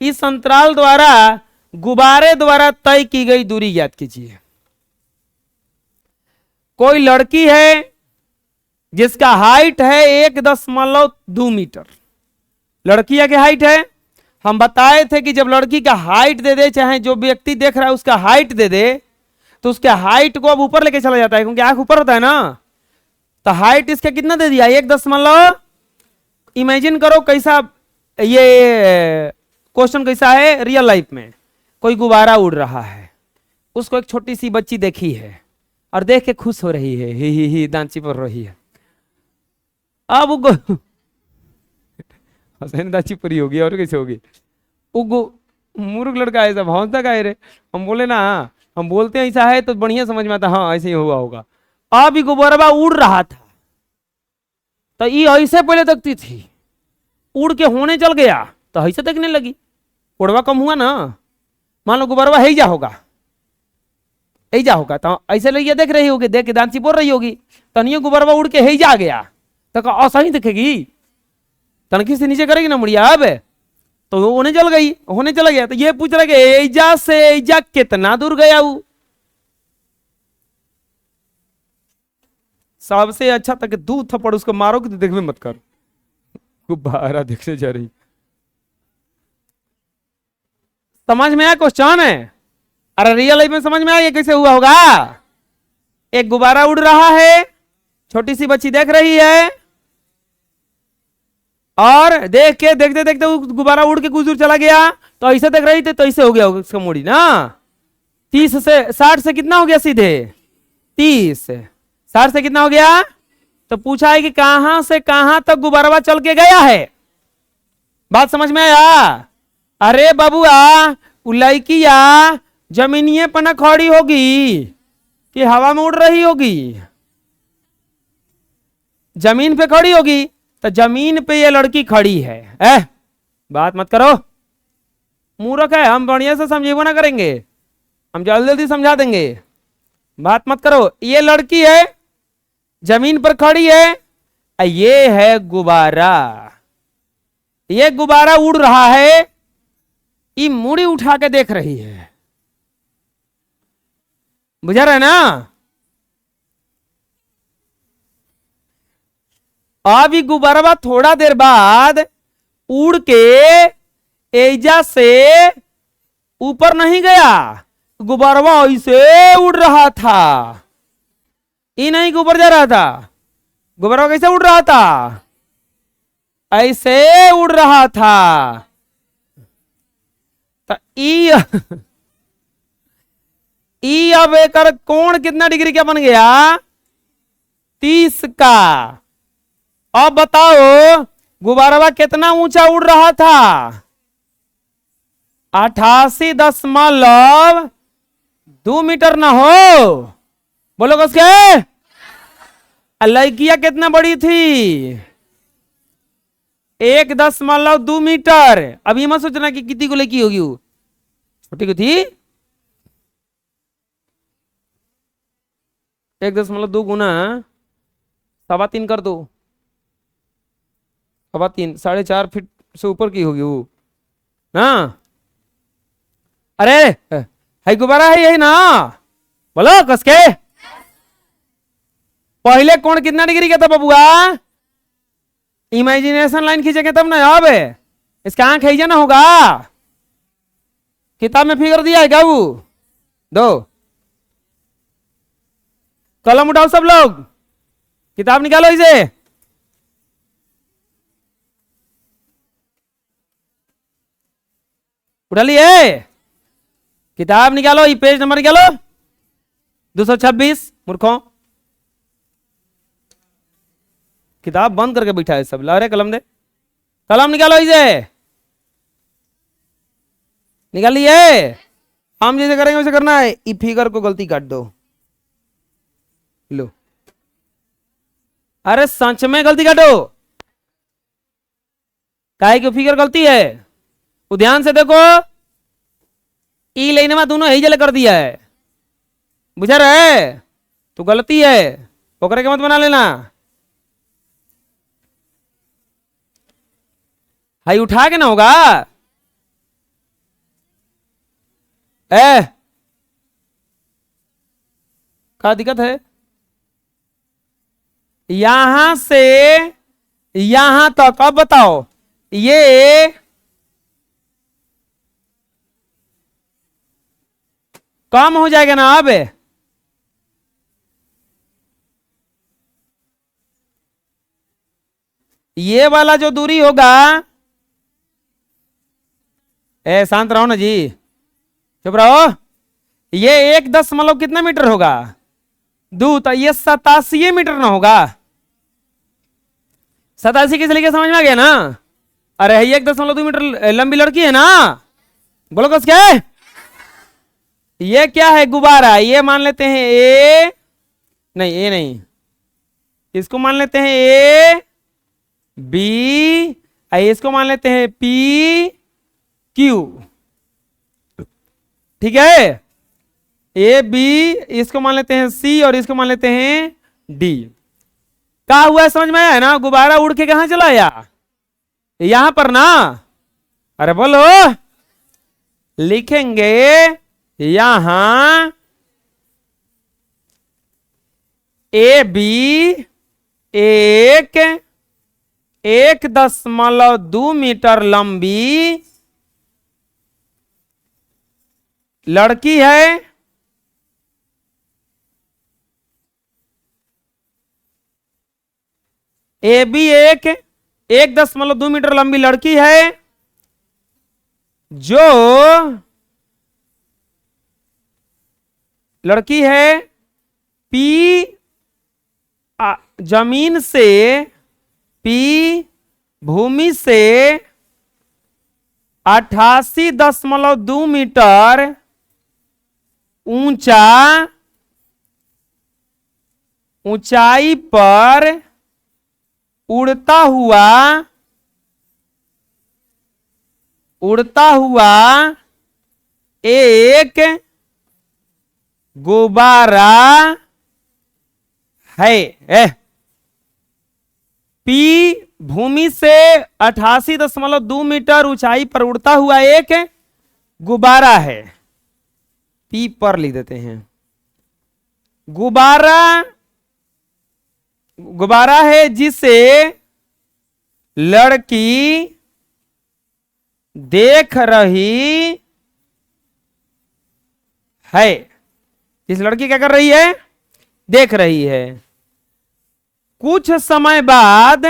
इस अंतराल द्वारा गुब्बारे द्वारा तय की गई दूरी ज्ञात कीजिए। कोई लड़की है जिसका हाइट है 1.2 मीटर, लड़की की हाइट है। हम बताए थे कि जब लड़की का हाइट दे दे, चाहे जो व्यक्ति देख रहा है उसका हाइट दे दे, तो उसके हाइट को अब ऊपर लेके चला जाता है, क्योंकि आंख ऊपर होता है ना। तो हाइट इसका कितना दे दिया? 1 दशमलव, इमेजिन करो कैसा ये क्वेश्चन कैसा है, रियल लाइफ में कोई गुब्बारा उड़ रहा है, उसको एक छोटी सी बच्ची देखी है और देख के खुश हो रही है, ही दांची पर रही है। अब वो हसैन दांची पूरी होगी और कैसे होगी। वो मूर्ख लड़का ऐसा भौंकता का है रे। हम बोले ना, हम बोलते हैं ऐसा है तो बढ़िया समझ में आता, हाँ ऐसे ही हुआ होगा। अब ये गुब्बारा उड़ रहा था तो ये ऐसे पहले देखती थी, उड़ के होने चल गया तो ऐसे देखने लगी, उड़वा कम हुआ ना। मान लो गुब्बारा है जा होगा, ऐजा होगा तो ऐसे लड़कियां देख रही होगी, देख के दांची बोल रही होगी, तनियो गुब्बारा उड़ के है जा गया तो असही दिखेगी, तनखी से नीचे करेगी ना मुड़िया। अब तो वो होने चल गई, होने चला गया तो ये पूछ रहा कि ऐजा से ऐजा कितना दूर गया वो। सबसे अच्छा तक दू थप्पड़ उसको मारो कि तो देखने मत कर, गुब्बारा देखने जा रही। समझ में आया क्वेश्चन है? अरे रियल लाइफ में समझ में आया ये कैसे हुआ होगा। एक गुब्बारा उड़ रहा है, छोटी सी बच्ची देख रही है और देख के देखते देखते वो गुब्बारा उड़ के कुछ दूर चला गया तो ऐसे देख रही थी तो ऐसे हो गया उसका मूड़ी ना। 30 से 60 से कितना हो गया सीधे 30, 60 से कितना हो गया। तो पूछा है कि कहां से कहां तक गुब्बारा चल के गया है। बात समझ में आया? अरे बाबूआ लड़किया जमीनिए पर न खड़ी होगी कि हवा में उड़ रही होगी, जमीन पे खड़ी होगी तो जमीन पे ये लड़की खड़ी है। बात मत करो, मूर्ख है, हम बढ़िया से समझेबो ना करेंगे, हम जल्दी जल्दी समझा देंगे। बात मत करो, ये लड़की है जमीन पर खड़ी है, ये है गुब्बारा, ये गुब्बारा उड़ रहा है, ये मुड़ी उठा के देख रही है। बुझा रहा है ना? अब ये गुब्बारा थोड़ा देर बाद उड़ के एजा से ऊपर नहीं गया, गुब्बारा ऐसे उड़ रहा था, ये नहीं ऊपर जा रहा था। गुब्बारा कैसे उड़ रहा था? ऐसे उड़ रहा था। तो ई अब एक कोण कितना डिग्री का बन गया 30 का। अब बताओ गुब्बारा कितना ऊंचा उड़ रहा था 88.2 मीटर ना हो, बोलो कसके। लड़कियां कितना बड़ी थी 1.2 मीटर। अब ये मत सोचना कि कितनी को लड़की होगी, वो छोटी को थी 1.2 गुना 3.25 कर दो, 3.25 4.5 फीट से ऊपर की होगी वो ना। अरे है गुब्बारा है यही ना, बोलो कसके। पहले कोण कितना डिग्री का था बबुआ, इमेजिनेशन लाइन खींचेंगे तब ना। अब इसका आंख है ना होगा, किताब में फिगर दिया है क्या वो, दो कलम उठाओ सब लोग, किताब निकालो इसे। उठा लिए किताब निकालो, ये पेज नंबर निकालो 226। मूर्खों किताब बंद करके बैठा है सब, ला रहे कलम दे, कलम निकालो इसे, निकाल लिए। हम जैसे करेंगे वैसे करना है। ई फिगर को गलती काट दो, लो। अरे सच में गलती काटो, काहे की फिगर गलती है, वो ध्यान से देखो। ई लाइन में दोनों ही जले कर दिया है, बुझा रहे, तो गलती है, ओकरे के मत बना लेना। हाई उठा के ना होगा। क्या दिक्कत है? यहां से यहां तक, अब बताओ ये कम हो जाएगा ना। अब ये वाला जो दूरी होगा शांत रहो ना जी, चुप रहो। ये 1 कितना मीटर होगा, 2, तो ये 87 मीटर ना होगा। 87 किस लिखे समझ में आ गया ना। अरे 1.2 मीटर लंबी लड़की है ना, बोलो कस क्या है। ये क्या है, गुब्बारा। ये मान लेते हैं ए, नहीं ए नहीं, इसको मान लेते हैं ए बी, इसको मान लेते हैं पी क्यू, ठीक है। ए बी, इसको मान लेते हैं सी, और इसको मान लेते हैं डी। क्या हुआ है समझ में आया ना। गुब्बारा उड़ के कहां चला आया, यहां पर ना। अरे बोलो, लिखेंगे यहां ए बी 1.2 मीटर लंबी लड़की है, ए बी 1.2 मीटर लंबी लड़की है, जो लड़की है पी जमीन से, पी भूमि से 88.2 मीटर ऊंचा, ऊंचाई पर उड़ता हुआ एक गुब्बारा है। पी भूमि से 88.2 मीटर ऊंचाई पर उड़ता हुआ एक गुब्बारा है। पी पर लिख देते हैं। गुब्बारा है जिसे लड़की देख रही है। इस लड़की क्या कर रही है, देख रही है। कुछ समय बाद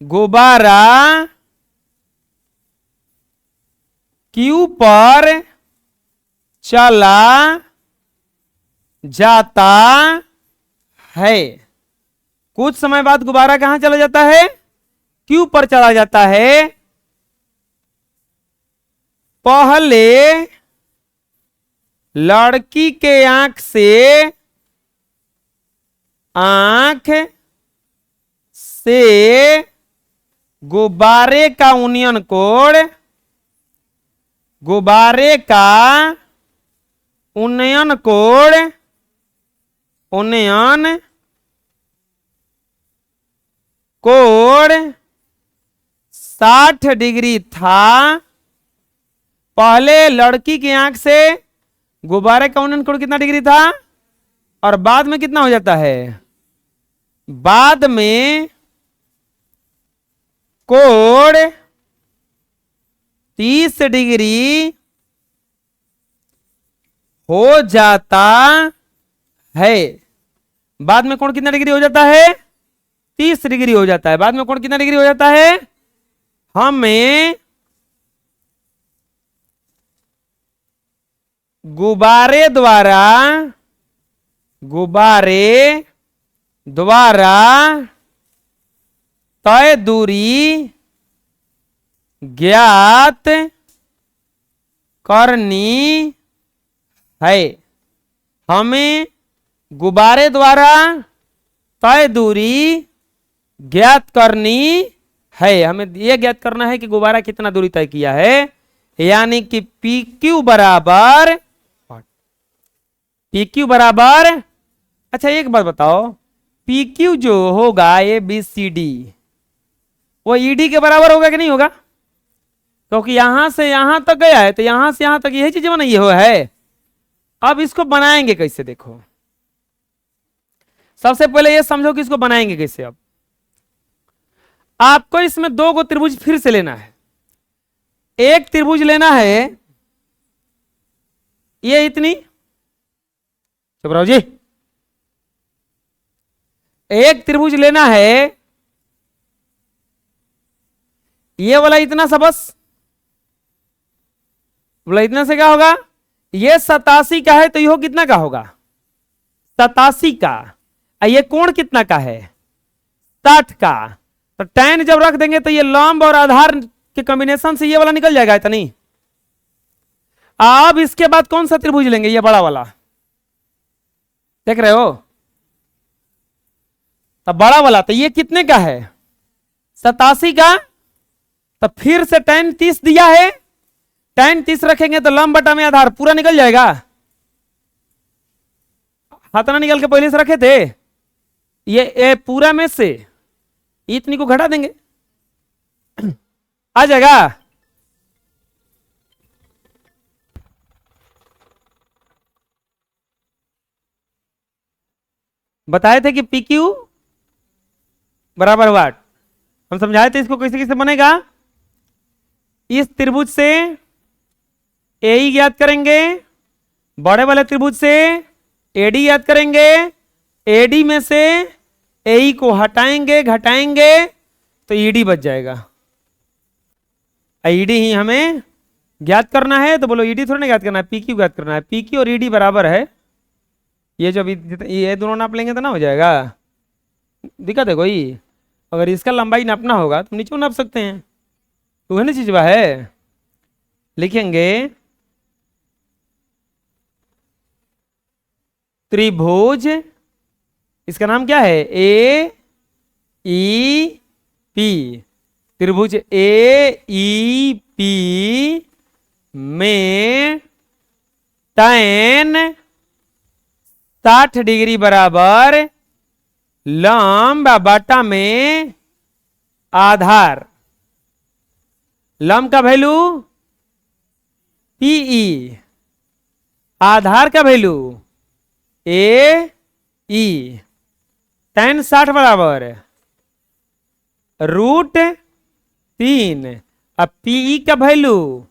गुब्बारा क्यू पर चला जाता है। कुछ समय बाद गुब्बारा कहां चला जाता है, क्यू पर चला जाता है। पहले लड़की के आंख से गुब्बारे का उन्नयन कोण, गुब्बारे का उन्नयन कोण, उन्नयन कोण 60 डिग्री था। पहले लड़की की आंख से गुब्बारे का उन्नयन कोण कितना डिग्री था, और बाद में कितना हो जाता है, बाद में कोण 30 डिग्री हो जाता है। बाद में कोण कितना डिग्री हो जाता है, 30 डिग्री हो जाता है। बाद में कोण कितना डिग्री हो जाता है, हमें गुब्बारे द्वारा तय दूरी ज्ञात करनी है। हमें गुब्बारे द्वारा तय दूरी ज्ञात करनी है। हमें यह ज्ञात करना है कि गुब्बारा कितना दूरी तय किया है, यानी कि PQ बराबर अच्छा एक बात बताओ, PQ जो होगा ABCD वो ED के बराबर होगा कि नहीं होगा, क्योंकि यहां से यहां तक गया है, तो यहां से यहां तक यही चीज बनाई हुआ है। अब इसको बनाएंगे कैसे, देखो सबसे पहले ये समझो कि इसको बनाएंगे कैसे। अब आपको इसमें 2 गो त्रिभुज फिर से लेना है। एक त्रिभुज लेना है ये इतनी, चुप रहो जी, एक त्रिभुज लेना है, ये वाला इतना सा बस, बोला इतना से क्या होगा, ये 87 का है तो ये कितना का होगा, 87 का। ये कोण कितना का है, 60 का। तो tan जब रख देंगे तो ये लंब और आधार के कॉम्बिनेशन से ये वाला निकल जाएगा इतना नहीं। अब इसके बाद कौन सा त्रिभुज लेंगे, ये बड़ा वाला, देख रहे हो, तो बड़ा वाला तो ये कितने का है, 87 का। तो फिर से tan 30 दिया है, tan 30 रखेंगे तो लंब बटा में आधार पूरा निकल जाएगा। हाथ ना निकल के पहले से रखे थे, ये पूरा में से इतनी को घटा देंगे, आ जाएगा। बताए थे कि पी क्यू बराबर वाट, हम समझाए थे इसको कैसे कैसे बनेगा। इस त्रिभुज से ए ज्ञात करेंगे, बड़े वाले त्रिभुज से एडी याद करेंगे, एडी में से ए को हटाएंगे घटाएंगे तो ईडी बच जाएगा। ईडी ही हमें ज्ञात करना है, तो बोलो ईडी थोड़ा ना ज्ञात करना है, पी क्यू ज्ञात करना है। पी क्यू और ईडी बराबर है, ये जो ये दोनों नाप लेंगे तो ना हो जाएगा। दिक्कत है कोई, अगर इसका लंबाई नापना होगा तो नीचे नाप सकते हैं, तो वही ना चीज है। लिखेंगे त्रिभुज, इसका नाम क्या है, ए ई पी, त्रिभुज ए ई पी में tan 60 डिग्री बराबर लंब बटा में आधार, लंब का वैल्यू पीई, आधार का वैल्यू ए ई, tan 60 बराबर √3, अब पीई का वैल्यू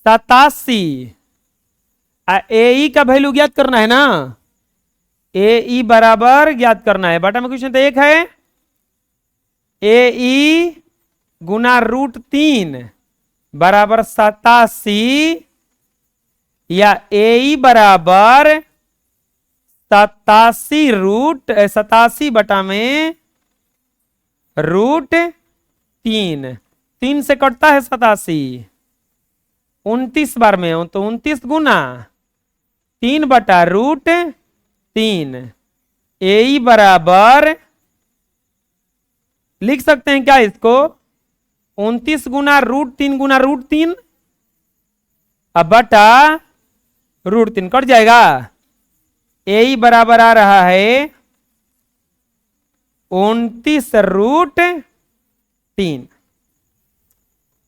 87, ए का वैल्यू ज्ञात करना है ना, ए बराबर ज्ञात करना है। बटा में क्वेश्चन तो एक है, ए गुना √3 बराबर 87, या ए बराबर 87 बटा में √3, 3 से कटता है 87, 29 बार में हो तो 29 गुना 3 बटा √3, ए बराबर लिख सकते हैं क्या इसको, 29 गुना √3 गुना √3 अब बटा √3 कट जाएगा। ए बराबर आ रहा है 29√3,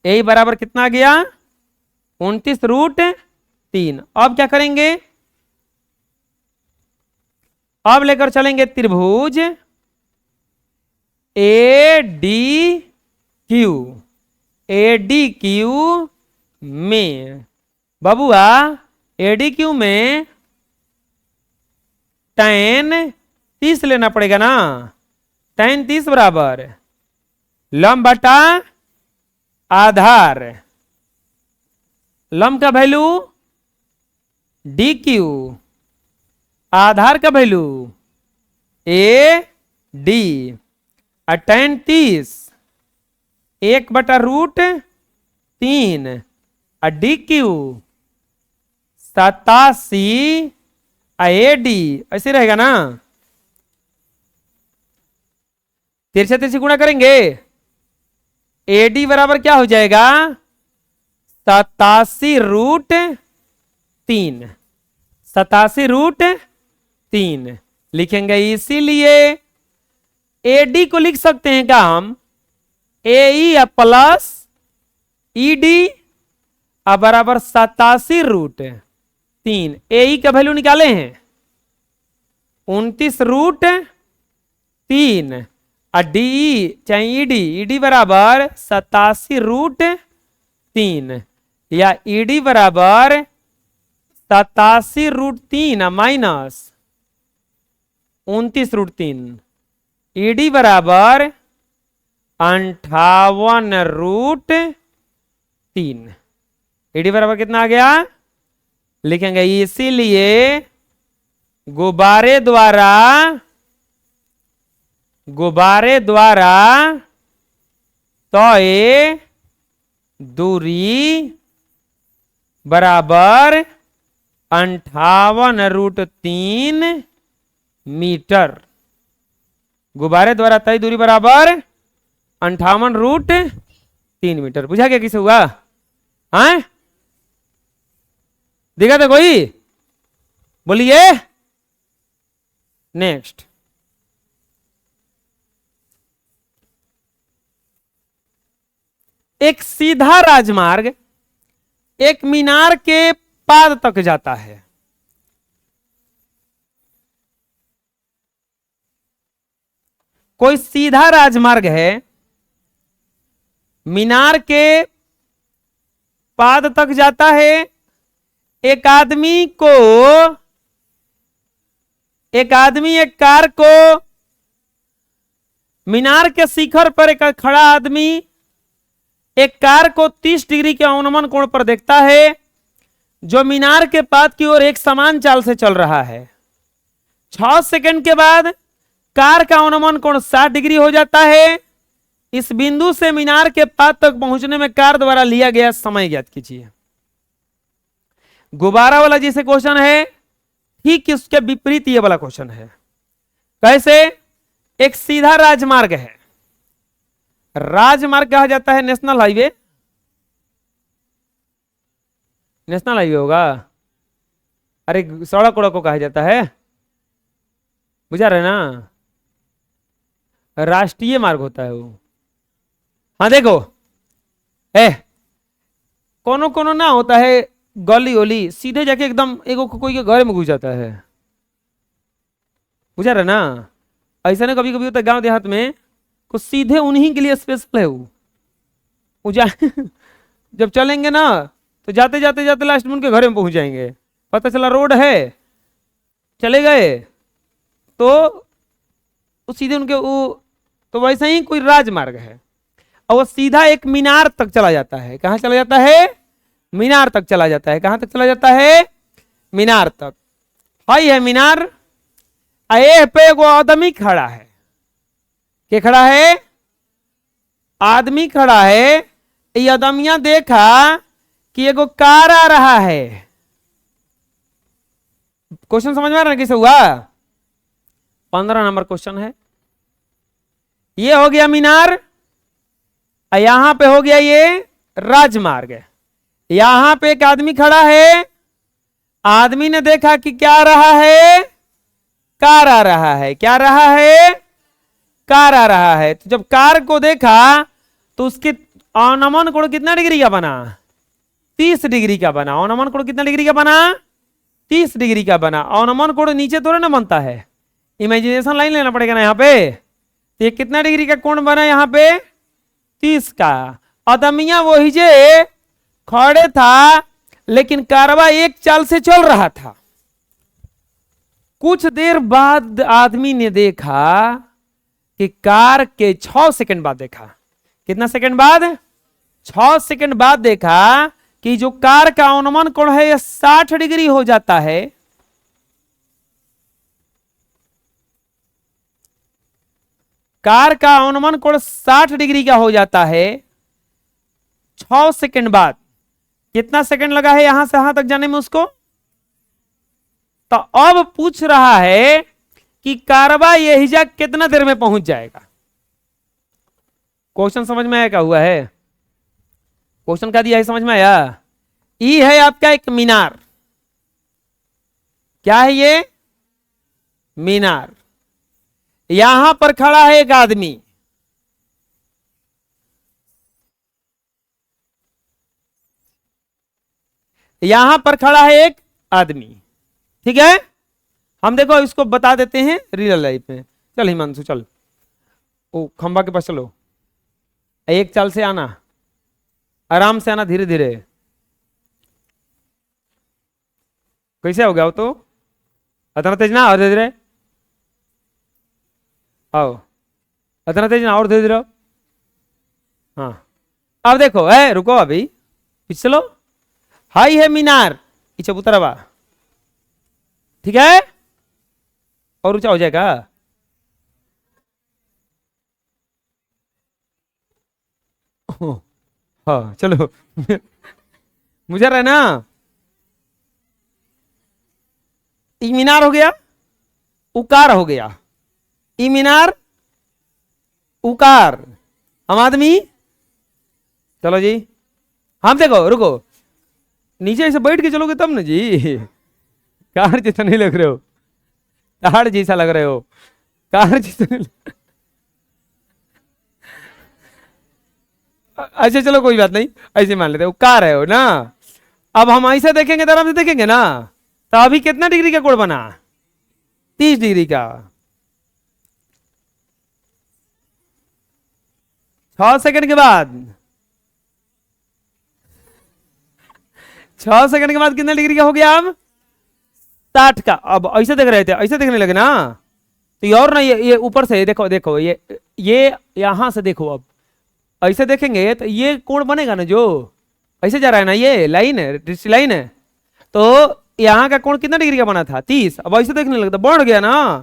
ए बराबर कितना आ गया, 29√3। अब क्या करेंगे, अब लेकर चलेंगे त्रिभुज ए डी क्यू में, बबुआ ए डी क्यू में tan 30 लेना पड़ेगा ना, tan 30 बराबर लंब बटा आधार, लंब का वैल्यू डी क्यू, आधार का वैल्यू ए डी, और tan 30 1 बटा √3 और डी क्यू 87 ए डी, ऐसे रहेगा ना, तिरछे तिरछे गुणा करेंगे, ए डी बराबर क्या हो जाएगा 87√3, 87√3 लिखेंगे। इसीलिए एडी को लिख सकते हैं क्या हम, ए प्लस ई डी बराबर 87√3, ए का वैल्यू निकाले हैं 29√3 और डी चाहे ईडी बराबर 87√3, या ईडी बराबर 87√3 माइनस 29√3, ईडी बराबर 58√3। ईडी बराबर कितना आ गया, लिखेंगे इसीलिए गुब्बारे द्वारा तय दूरी बराबर 58√3 मीटर। गुब्बारे द्वारा तय दूरी बराबर 58√3 मीटर। बुझा गया किसे हुआ? हाँ, दिखा था कोई? बोलिए। नेक्स्ट, एक सीधा राजमार्ग एक मीनार के पाद तक जाता है। कोई सीधा राजमार्ग है, मीनार के पाद तक जाता है। एक आदमी एक कार को मीनार के शिखर पर एक खड़ा आदमी एक कार को 30 डिग्री के अवनमन कोण पर देखता है, जो मीनार के पाद की ओर एक समान चाल से चल रहा है। 6 सेकंड के बाद कार का अवनमन कोण 60 डिग्री हो जाता है। इस बिंदु से मीनार के पाद तक पहुंचने में कार द्वारा लिया गया समय ज्ञात कीजिए। गुब्बारा वाला जैसे क्वेश्चन है, ठीक इसके विपरीत ये वाला क्वेश्चन है। कैसे? एक सीधा राजमार्ग है, राजमार्ग कहा जाता है नेशनल हाईवे। नेशनल हाईवे होगा, अरे सड़क उड़क को कहा जाता है, बुझा रहे ना? राष्ट्रीय मार्ग होता है वो। हाँ देखो, कोनो कोनो ना होता है गली ओली सीधे जाके एकदम एगो कोई के घर में घुस जाता है, बुझा रहे ना? ऐसा ना कभी कभी होता है गांव देहात में, कुछ सीधे उन्हीं के लिए स्पेशल है वो जब चलेंगे ना तो जाते जाते जाते लास्ट में उनके घर में पहुंच जाएंगे। पता चला रोड है, चले गए तो सीधे उनके वो, तो वैसा ही कोई राजमार्ग है और वो सीधा एक मीनार तक चला जाता है। कहां चला जाता है? मीनार तक चला जाता है। कहां तक चला जाता है? मीनार तक। हाई है मीनार, ए पे एगो आदमी खड़ा है। क्या खड़ा है? आदमी खड़ा है। ये आदमिया देखा कि एगो कार आ रहा है। क्वेश्चन समझ में आ रहा है कैसे हुआ? 15 नंबर क्वेश्चन है। ये हो गया मीनार, यहां पे हो गया ये राजमार्ग। यहां पे एक आदमी खड़ा है, आदमी ने देखा कि क्या आ रहा है? कार आ रहा है। क्या रहा है? कार आ रहा है। तो जब कार को देखा तो उसके अवनमन कोण कितना डिग्री का बना? 30 डिग्री का बना। अवनमन कोण कितना डिग्री का बना? 30 डिग्री का बना। अवनमन कोण नीचे थोड़ा ना बनता है, इमेजिनेशन लाइन लेना पड़ेगा ना यहाँ पे। तो ये कितना डिग्री का कोण बना यहाँ पे? 30 का। आदमिया वही जे खड़े था, लेकिन कारवा एक चाल से चल रहा था। कुछ देर बाद आदमी ने देखा कि कार के 6 सेकंड बाद देखा। कितना सेकंड बाद? 6 सेकंड बाद देखा कि जो कार का अवनमन कोण है यह 60 डिग्री हो जाता है। कार का अवनमन कोण 60 डिग्री का हो जाता है 6 सेकंड बाद। कितना सेकंड लगा है यहां से यहां तक जाने में उसको? तो अब पूछ रहा है कि कारवा यही कितना देर में पहुंच जाएगा। क्वेश्चन समझ में आया क्या हुआ है? क्वेश्चन क्या दिया है समझ में आया? ई है आपका एक मीनार। क्या है ये? मीनार। यहां पर खड़ा है एक आदमी, यहां पर खड़ा है एक आदमी, ठीक है? हम देखो इसको बता देते हैं रियल लाइफ में। चल हिमांशु चल, ओ खंबा के पास चलो, एक चाल से आना, आराम से आना, धीरे धीरे। कैसे हो गया? वो तो इतना तेज ना, और धीरे धीरे आओ। इतना तेज ना, और धीरे धीरे। हाँ अब देखो, है रुको अभी, पीछे चलो। हाई है मीनार, ये चबूतरा बा, ठीक है, और ऊंचा हो जाएगा। हाँ चलो मुझे रहना, ई मीनार हो गया, उकार हो गया, ई मीनार, उकार, हम आदमी। चलो जी, हम देखो रुको, नीचे ऐसे बैठ के चलोगे तब ना जी। कार जैसा नहीं लग रहे हो, कार जैसा लग रहे हो, कार जैसा नहीं अच्छा चलो कोई बात नहीं, ऐसे मान लेते हो कार है हो ना। अब हम ऐसे देखेंगे तो आराम से देखेंगे ना। तो अभी कितना डिग्री का कोण बना, 30 डिग्री का। 6 सेकंड के बाद, 6 सेकंड के बाद कितना डिग्री का हो गया अब, 60 का। अब ऐसे देख रहे थे, ऐसे देखने लगे ना, तो ये और ना, ये ऊपर से देखो, देखो ये यहां से देखो, अब ऐसे देखेंगे तो ये कोण बनेगा ना, जो ऐसे जा रहा है ना, ये लाइन है, लाइन है। तो यहाँ का कोण कितना डिग्री का बना था, 30। अब ऐसे देखने लगता बढ़ गया ना,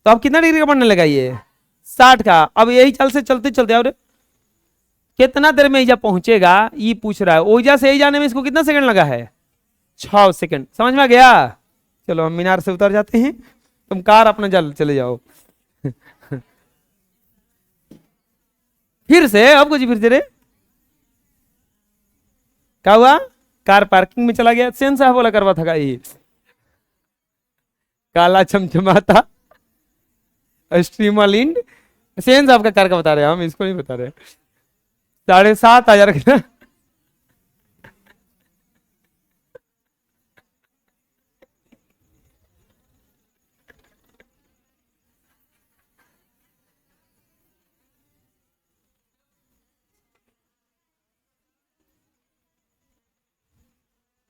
तो अब कितना डिग्री का बनने लगा, ये 60 का। अब यही चल से चलते चलते, और कितना देर में ईजा पहुंचेगा ये पूछ रहा है। ओजा से यही जाने में इसको कितना सेकंड लगा है, 6 सेकंड। समझ में आ गया। चलो हम मीनार से उतर जाते हैं, तुम कार अपना जल चले जाओ। फिर से अब कुछ, फिर से रे क्या हुआ, कार पार्किंग में चला गया। सेन साहब बोला करवा था ये, काला चमचमाता स्ट्रीमलिंड। सेन साहब का कार का बता रहे हैं हम, इसको नहीं बता रहे। 7,500 का।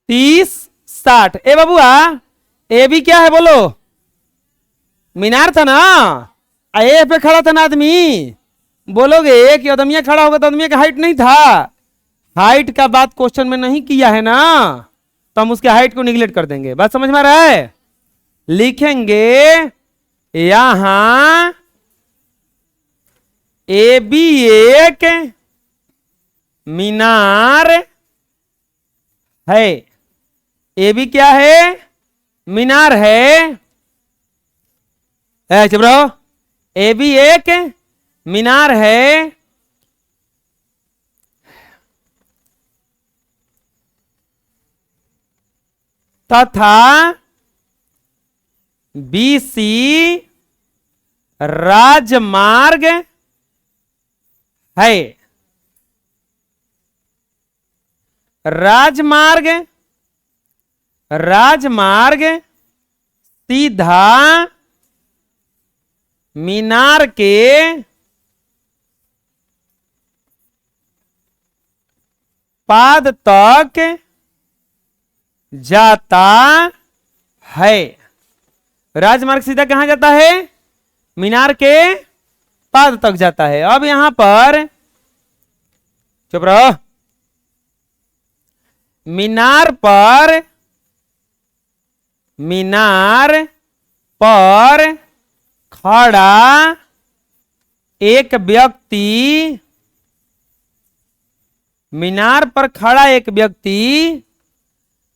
तीस 60। ए बाबूआ, ए भी क्या है बोलो, मीनार था ना, ए पे खड़ा था ना आदमी। बोलोगे कि आदमिया खड़ा होगा तो आदमी का हाइट नहीं था, हाइट का बात क्वेश्चन में नहीं किया है ना, तो हम उसके हाइट को निगलेक्ट कर देंगे। बात समझ में आ रहा है। लिखेंगे यहां ए बी एक मीनार है। ए भी क्या है, मीनार है। चुप रहो। ए भी एक मीनार है, तथा बीसी राजमार्ग है। राजमार्ग, राजमार्ग सीधा मीनार के पाद तक जाता है। राजमार्ग सीधा कहां जाता है, मीनार के पाद तक जाता है। अब यहां पर चुप रहो। मीनार पर, मीनार पर खड़ा एक व्यक्ति, मीनार पर खड़ा एक व्यक्ति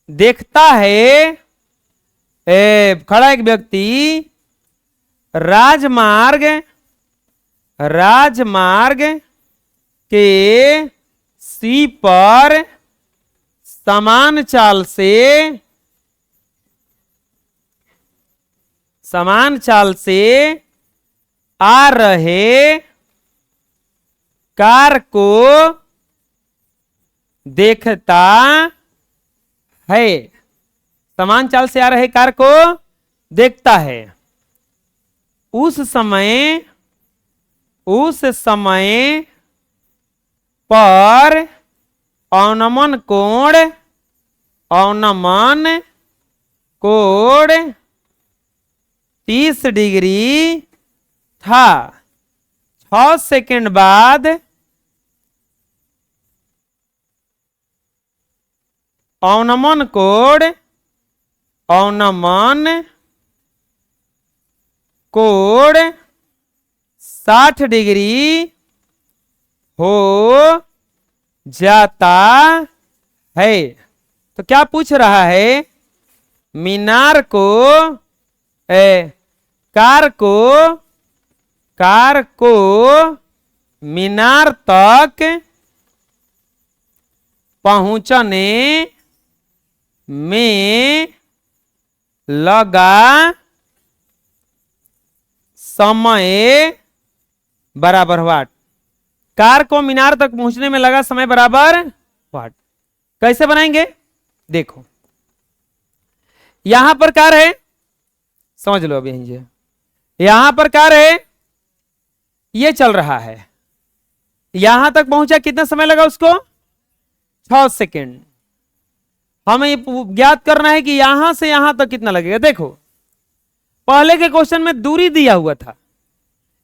देखता है, खड़ा एक व्यक्ति राजमार्ग, राजमार्ग के सी पर समान चाल से, समान चाल से आ रहे कार को देखता है। समान चाल से आ रहे कार को देखता है। उस समय, उस समय पर अवनमन कोण, अवनमन कोण 30 डिग्री था। 6 सेकंड बाद अवनमन कोण 60 डिग्री हो जाता है। तो क्या पूछ रहा है, मीनार को कार को मीनार तक पहुंचने में लगा समय बराबर वाट। कार को मीनार तक पहुंचने में लगा समय बराबर वाट। कैसे बनाएंगे, देखो यहां पर कार है, समझ लो अभी यहीं यहां पर कार है, ये चल रहा है, यहां तक पहुंचा, कितना समय लगा उसको, 6 सेकंड। हमें ये ज्ञात करना है कि यहां से यहां तक कितना लगेगा। देखो पहले के क्वेश्चन में दूरी दिया हुआ था,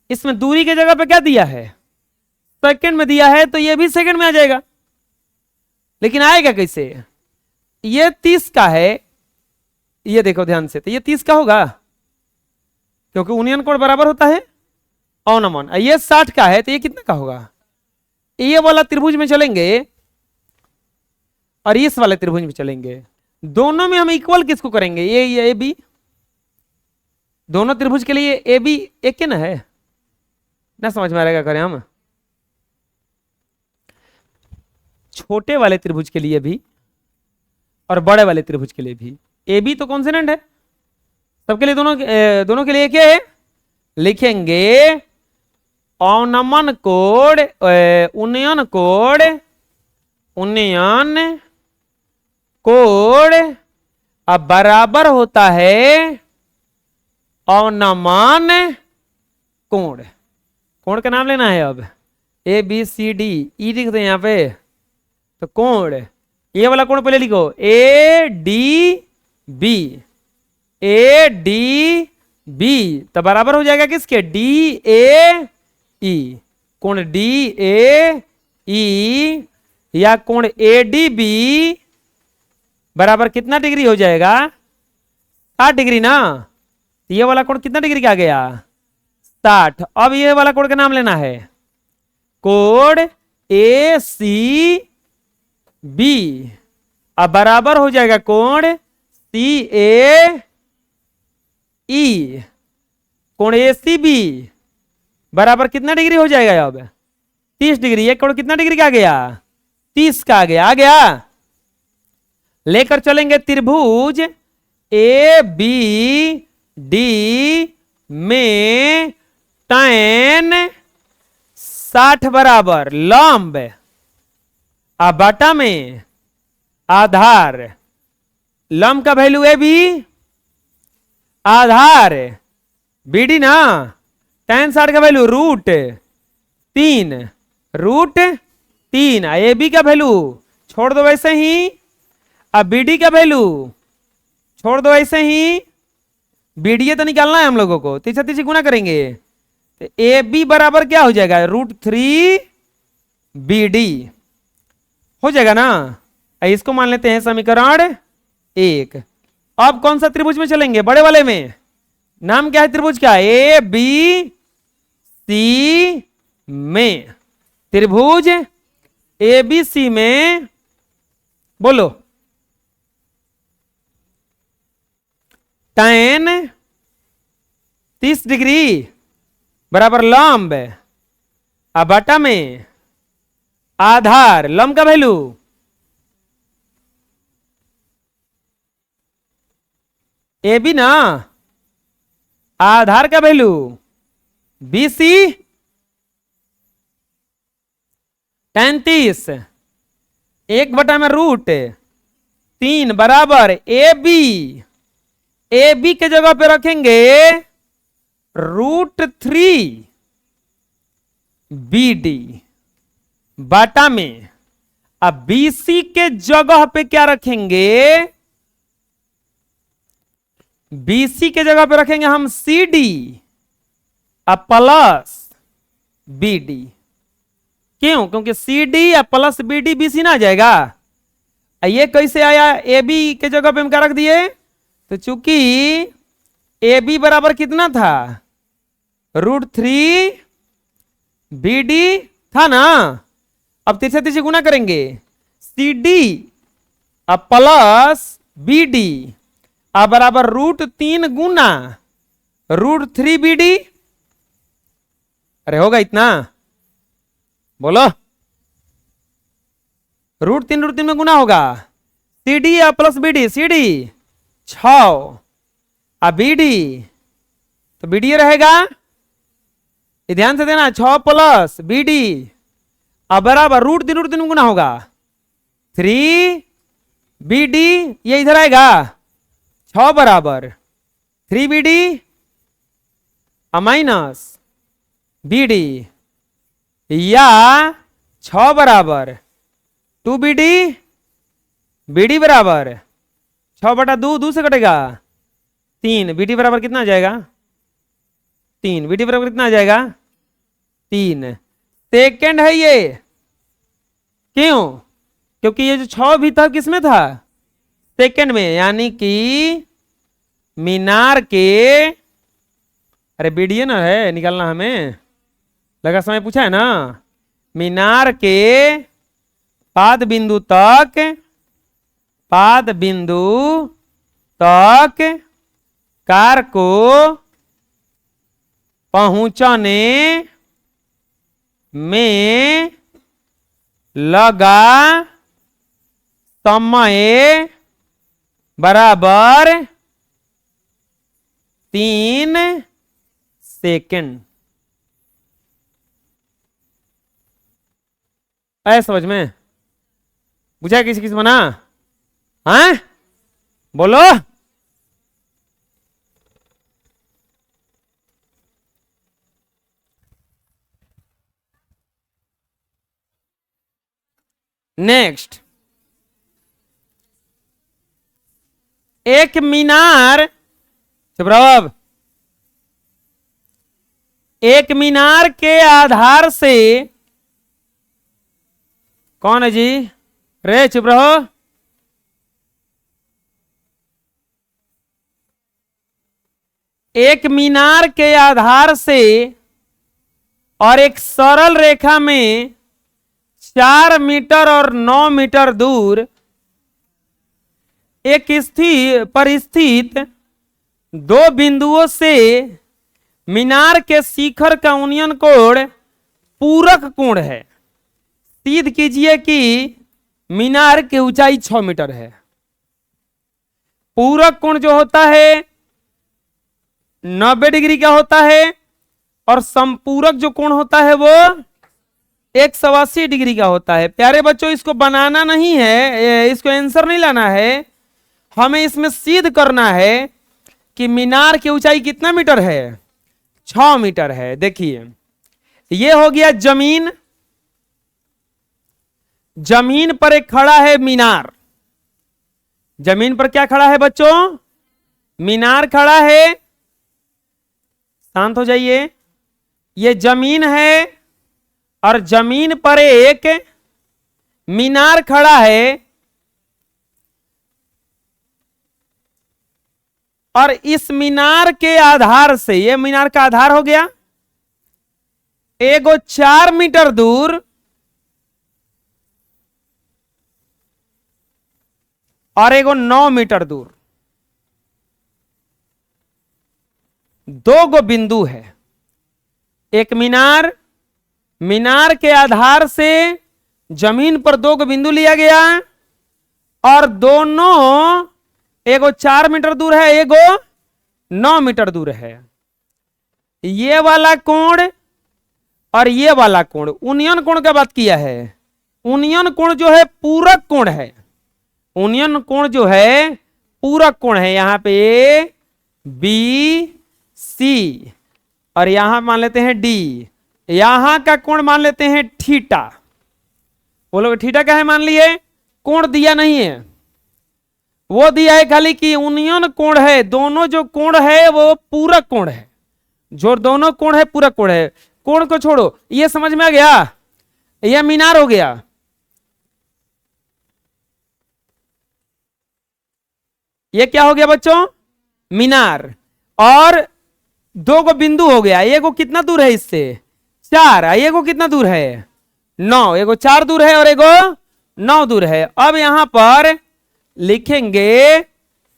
इसमें दूरी के जगह पे क्या दिया है, सेकंड में दिया है, तो ये भी सेकंड में आ जाएगा। लेकिन आएगा कैसे, ये 30 का है, ये देखो ध्यान से, तो ये 30 का होगा क्योंकि यूनियन कोण बराबर होता है अवनमन। ये 60 का है, तो ये कितना का होगा, ये वाला त्रिभुज में चलेंगे और इस वाले त्रिभुज में चलेंगे, दोनों में हम इक्वल किसको करेंगे, ये बी, दोनों त्रिभुज के लिए ए बी एक के ना है ना, समझ में आ रहेगा, करें हम छोटे वाले त्रिभुज के लिए भी और बड़े वाले त्रिभुज के लिए भी। ए बी तो कॉन्सोनेंट है सबके लिए, दोनों के लिए क्या है, लिखेंगे अवनमन कोण उन्नयन कोण अब बराबर होता है अवनमन कोण। कोण का नाम लेना है, अब ए बी सी डी ई लिख दे यहां पे, तो कोण, ये वाला कोण पहले लिखो, ए डी बी तो बराबर हो जाएगा किसके, डी ए ई, कोण डी ए ई या कोण ए डी बी बराबर कितना डिग्री हो जाएगा, 60 डिग्री ना। ये वाला कोण कितना डिग्री का आ गया, 60। अब ये वाला कोण का नाम लेना है, कोण ए सी बी अब बराबर हो जाएगा कोण सी ए ई, कोण ए सी बी बराबर कितना डिग्री हो जाएगा, अब 30 डिग्री। ये कोण कितना डिग्री का आ गया, 30 का आ गया। लेकर चलेंगे त्रिभुज ए बी डी में tan 60 बराबर लंब आ बटा में आधार, लंब का वैल्यू ए बी, आधार बी डी ना, tan 60 का वैल्यू √3 ए बी का वैल्यू छोड़ दो वैसे ही, अब बी डी का वैल्यू छोड़ दो ऐसे ही, बीडीए तो निकालना है हम लोगों को, तीसरा तीसरी गुना करेंगे, तो ए बी बराबर क्या हो जाएगा, √3 बी डी हो जाएगा ना। इसको मान लेते हैं समीकरण 1। अब कौन सा त्रिभुज में चलेंगे, बड़े वाले में, नाम क्या है त्रिभुज का, ए बी सी में, त्रिभुज ए बी सी में बोलो tan 30 डिग्री बराबर लंब अब बटा में आधार, लंब का वैल्यू ए बी ना, आधार का वैल्यू बी सी, tan 30 1 बटा में √3 बराबर ए बी के जगह पे रखेंगे √3 बी डी बाटा में, अब बीसी के जगह पे क्या रखेंगे, बीसी के जगह पे रखेंगे हम सी डी अब प्लस बी डी। क्यों? क्योंकि सी डी या plus B D B C ना आ जाएगा। ये कैसे आया? ए बी के जगह पे हम क्या रख दिए? तो चूंकि ए बी बराबर कितना था? √3 बी डी था ना। अब तीसरे तीसरे गुना करेंगे, सी डी अब प्लस बी डी अब बराबर √3 गुना √3 बी डी। अरे होगा इतना? बोलो। √3 में गुना होगा, सी डी या plus B D. C D 6 अब बी डी, तो बी डी रहेगा। ये ध्यान से देना, 6 प्लस बी डी अब बराबर √3 में गुना होगा 3 बी डी। ये इधर आएगा 6 बराबर 3 B D minus B D, या 6 बराबर 2 बी डी बराबर 6/2, 2 से कटेगा 3। बी डी बराबर कितना आ जाएगा? 3। बी डी बराबर कितना आ जाएगा? 3 सेकेंड है ये। क्यों? क्योंकि ये जो 6 भी था किसमें था? सेकेंड में, यानी कि मीनार के, अरे बीडीए ना है निकालना हमें, लगा समय पूछा है ना। मीनार के पाद बिंदु तक कार को पहुंचने में लगा समय बराबर 3 सेकेंड। ऐ समझ में? बुझा किसी किसी बना? हाँ बोलो। नेक्स्ट, एक मीनार, चुप रहो अब। एक मीनार के आधार से, कौन है जी? रे चुप रहो। एक मीनार के आधार से और एक सरल रेखा में 4 मीटर और 9 मीटर दूर एक पर स्थित 2 बिंदुओं से मीनार के शिखर का यूनियन कोण पूरक कोण है। सिद्ध कीजिए कि मीनार की ऊंचाई 6 मीटर है। पूरक कोण जो होता है 90 डिग्री का होता है, और संपूरक जो कोण होता है वो 180 डिग्री का होता है। प्यारे बच्चों, इसको बनाना नहीं है, इसको आंसर नहीं लाना है, हमें इसमें सिद्ध करना है कि मीनार की ऊंचाई कितना मीटर है? 6 मीटर है। देखिए, ये हो गया जमीन। जमीन पर एक खड़ा है मीनार। जमीन पर क्या खड़ा है बच्चों? मीनार खड़ा है। शांत हो जाइए। ये जमीन है और जमीन पर एक मीनार खड़ा है, और इस मीनार के आधार से, ये मीनार का आधार हो गया, एगो 4 मीटर दूर और एगो 9 मीटर दूर 2 गो बिंदु है। एक मीनार, मीनार के आधार से जमीन पर 2 गो बिंदु लिया गया, और दोनों, एगो 4 मीटर दूर है, एगो 9 मीटर दूर है। ये वाला कोण और ये वाला कोण, यूनियन कोण का बात किया है। यूनियन कोण जो है पूरक कोण है। यूनियन कोण जो है पूरक कोण है। यहां पे ए बी सी, और यहां मान लेते हैं डी। यहां का कोण मान लेते हैं थीटा। बोलो थीटा क्या है? मान लिए। कोण दिया नहीं है, वो दिया है खाली कि यूनियन कोण है। दोनों जो कोण है वो पूरक कोण है। जो दोनों कोण है पूरक कोण है। कोण को छोड़ो, ये समझ में आ गया, यह मीनार हो गया। ये क्या हो गया बच्चों, मीनार। और दो को बिंदु हो गया, ये को कितना दूर है इससे, 4, ये को कितना दूर है, 9, एगो 4 दूर है और एगो 9 दूर है। अब यहां पर लिखेंगे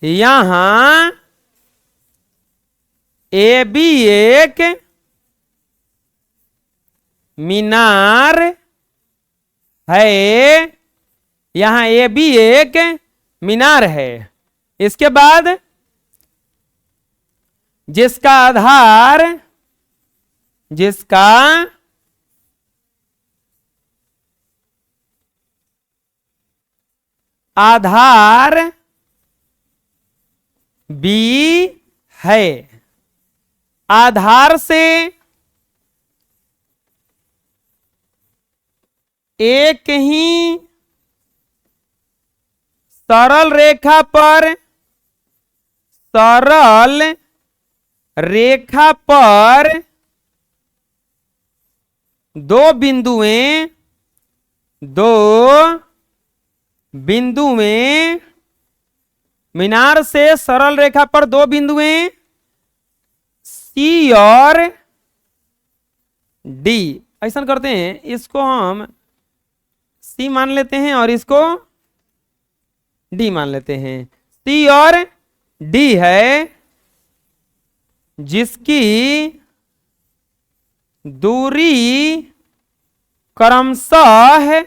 यहां ए बी एक मीनार है, यहां ए बी एक मीनार है। इसके बाद जिसका आधार, जिसका आधार बी है, आधार से एक ही सरल रेखा पर, सरल रेखा पर दो बिंदुएं, दो बिंदुएं, मीनार से सरल रेखा पर दो बिंदुएं सी और डी। ऐसा करते हैं, इसको हम सी मान लेते हैं और इसको डी मान लेते हैं। सी और डी है, जिसकी दूरी क्रमशः,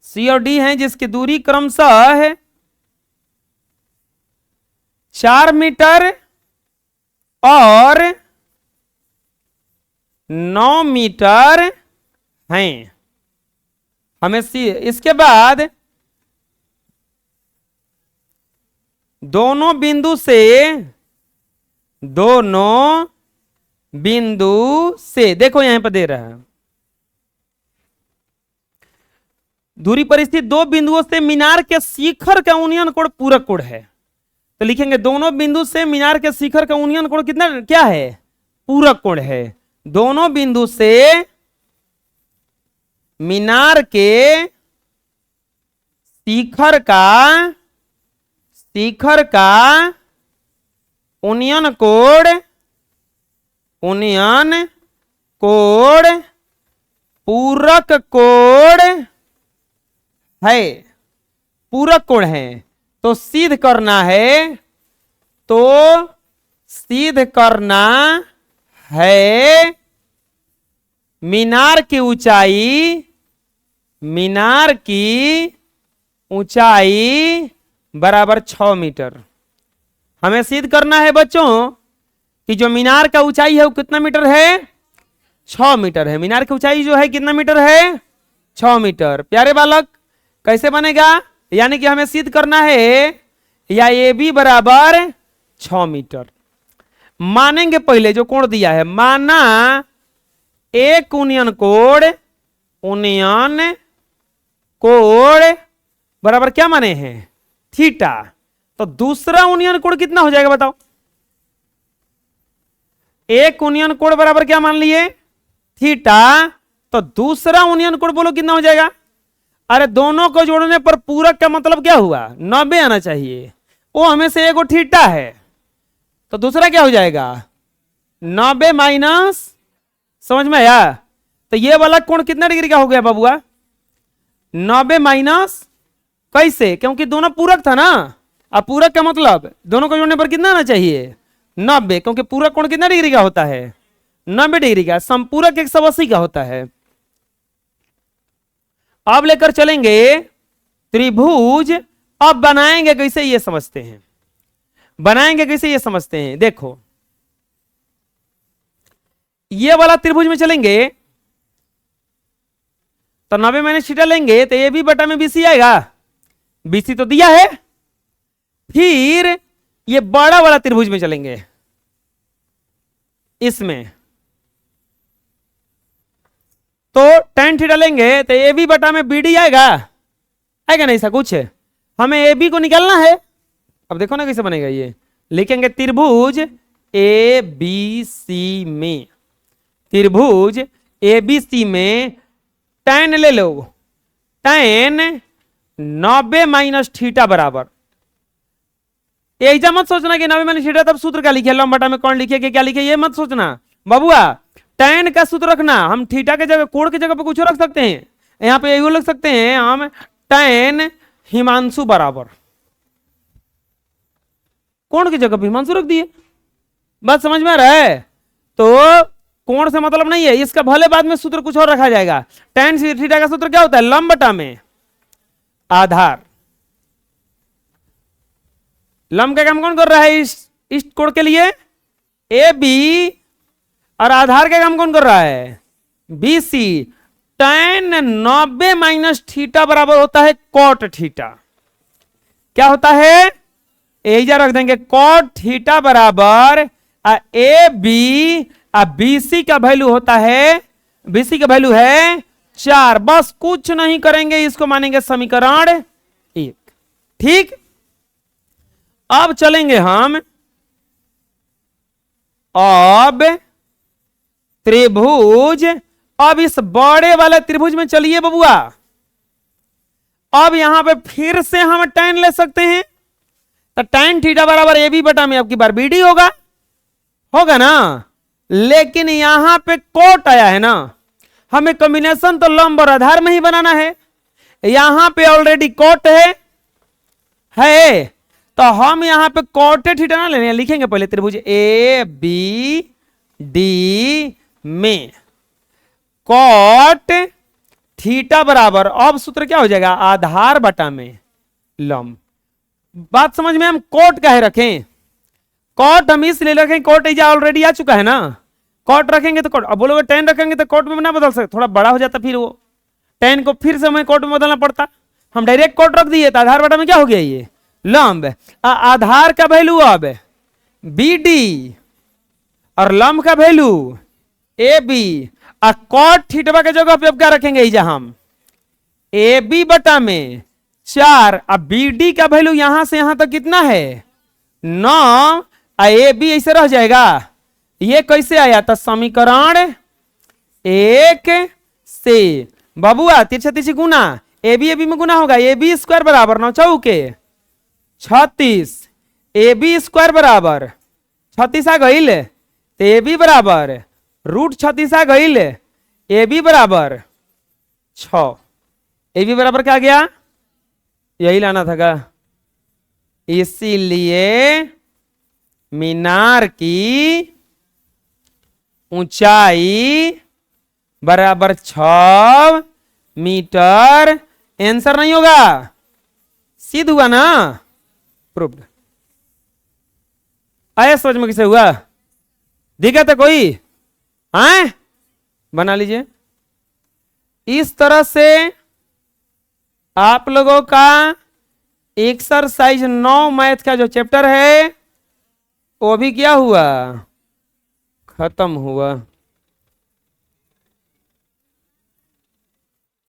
सी और डी है जिसकी दूरी क्रमशः 4 मीटर और 9 मीटर हैं। हमें सी, इसके बाद दोनों बिंदु से, दोनों बिंदु से, देखो यहां पर दे रहा है, दूरी पर स्थित दो बिंदुओं से मीनार के शिखर का यूनियन कोण पूरक कोण है। तो लिखेंगे दोनों बिंदु से मीनार के शिखर का यूनियन कोण कितना, क्या है, पूरक कोण है। दोनों बिंदु से मीनार के शिखर का, शिखर का यूनियन कोण, यूनियन कोण पूरक कोण है, पूरक कोण है। तो सिद्ध करना है, तो सिद्ध करना है मीनार की ऊंचाई, मीनार की ऊंचाई बराबर 6 मीटर। हमें सिद्ध करना है बच्चों कि जो मीनार का ऊंचाई है वो कितना मीटर है, 6 मीटर है। मीनार की ऊंचाई जो है कितना मीटर है, 6 मीटर। प्यारे बालक कैसे बनेगा, यानी कि हमें सिद्ध करना है या ए बी बराबर 6 मीटर। मानेंगे पहले जो कोण दिया है, माना एक यूनियन कोण, यूनियन कोण बराबर क्या माने हैं, थीटा। तो दूसरा यूनियन कोण कितना हो जाएगा बताओ, एक यूनियन कोण बराबर क्या मान लिए, थीटा। तो दूसरा यूनियन कोण बोलो कितना हो जाएगा, अरे दोनों को जोड़ने पर पूरक का मतलब क्या हुआ, 90 आना चाहिए। वो हमें से एगो थीटा है, तो दूसरा क्या हो जाएगा, 90 माइनस, समझ में आया। तो ये वाला कोण कितना डिग्री का हो गया बाबुआ, 90 माइनस, कैसे, क्योंकि दोनों पूरक था ना। अब पूरक का मतलब दोनों को जोड़ने पर कितना आना चाहिए, 90, क्योंकि पूरक कोण कितना डिग्री का होता है, 90 डिग्री का। संपूरक 180 का होता है। अब लेकर चलेंगे त्रिभुज। अब बनाएंगे कैसे ये समझते हैं, बनाएंगे कैसे ये समझते हैं। देखो ये वाला त्रिभुज में चलेंगे तो 90 माइनस थीटा लेंगे तो ए बी बटा में बीसी आएगा, बीसी तो दिया है। फिर ये बड़ा वाला त्रिभुज में चलेंगे, इसमें तो tan थीटा लेंगे तो ए बी बटा में बी डी आएगा, आएगा नहीं ऐसा कुछ। हमें ए बी को निकालना है। अब देखो ना कैसे बनेगा ये, लिखेंगे त्रिभुज ए बी सी में, त्रिभुज ए बी सी में tan ले लो, tan 90 माइनस थीटा बराबर, ऐसा मत सोचना कि 90 माइनस थीटा तब सूत्र क्या लिखे, लंब बटा में कौन लिखे कि क्या लिखे, ये मत सोचना बबुआ। tan का सूत्र रखना, हम थीटा के जगह कोण की जगह पे कुछ रख सकते हैं, यहाँ पे यही लिख सकते हैं हम tan हिमांशु बराबर, कोण की जगह पे हिमांशु रख दिए, बात समझ में आ रहा है। तो कोण से मतलब नहीं है, इसका भले बाद में सूत्र कुछ और रखा जाएगा। tan थीटा का सूत्र क्या होता है, लंब बटा में आधार। लंब का काम कौन कर रहा है इस कोण के लिए, ए बी, और आधार का काम कौन कर रहा है, बी सी। tan 90 माइनस थीटा बराबर होता है cot थीटा, क्या होता है, एजा रख देंगे cot थीटा बराबर ए बी, बी सी का वैल्यू होता है, बीसी का वैल्यू है 4, बस कुछ नहीं करेंगे, इसको मानेंगे समीकरण 1। ठीक, अब चलेंगे हम, अब त्रिभुज, अब इस बड़े वाले त्रिभुज में चलिए बबुआ, अब यहां पे फिर से हम tan ले सकते हैं, तो tan थीटा बराबर ए बी बटा में आपकी बार बी डी होगा ना, लेकिन यहां पे कोट आया है ना, हमें कॉम्बिनेशन तो लंब और आधार में ही बनाना है, यहां पे ऑलरेडी कोट है, तो हम यहां पे कोटे थीटा ना लेने, लिखेंगे पहले त्रिभुज ए बी डी में कोट थीटा बराबर, अब सूत्र क्या हो जाएगा, आधार बटा में लंब। बात समझ में, हम कोट काहे रखें, कोट हम इसलिए रखें, कोट इजा ऑलरेडी आ चुका है ना, कोट रखेंगे तो कोट, अब बोलोगे tan रखेंगे तो कोट में ना बदल सकते, थोड़ा बड़ा हो जाता, फिर वो tan को फिर से हमें कोट में बदलना पड़ता, हम डायरेक्ट कोट रख दिए तो आधार बटा में क्या हो गया, ये लंब। आधार का वैल्यू अब बी डी और लंब का value A B, cot theta के जगह पे अब क्या रखेंगे, इजा हम ए बी बटा में 4, अब बी डी का वैल्यू यहां से यहां तक कितना है 9, ए बी ऐसे रह जाएगा, ये कैसे आया, तो समीकरण 1 से बबुआ तिरछा तिरछी गुना, ए बी में गुना होगा, ए बी स्क्वायर बराबर 9 चौके 36, ए बी स्क्वायर बराबर 36 आ गईल, तो ए बी बराबर √36 आ गईल, ए बी बराबर 6, ए बी बराबर क्या आ गया, यही लाना था का, इसीलिए मीनार की ऊंचाई बराबर 6 मीटर, आंसर नहीं होगा, सिद्ध हुआ ना, प्रूव्ड। आया समझ में, किसे हुआ, दिक्कत है कोई, आए बना लीजिए। इस तरह से आप लोगों का एक्सरसाइज 9 मैथ का जो चैप्टर है वो भी क्या हुआ, खत्म हुआ।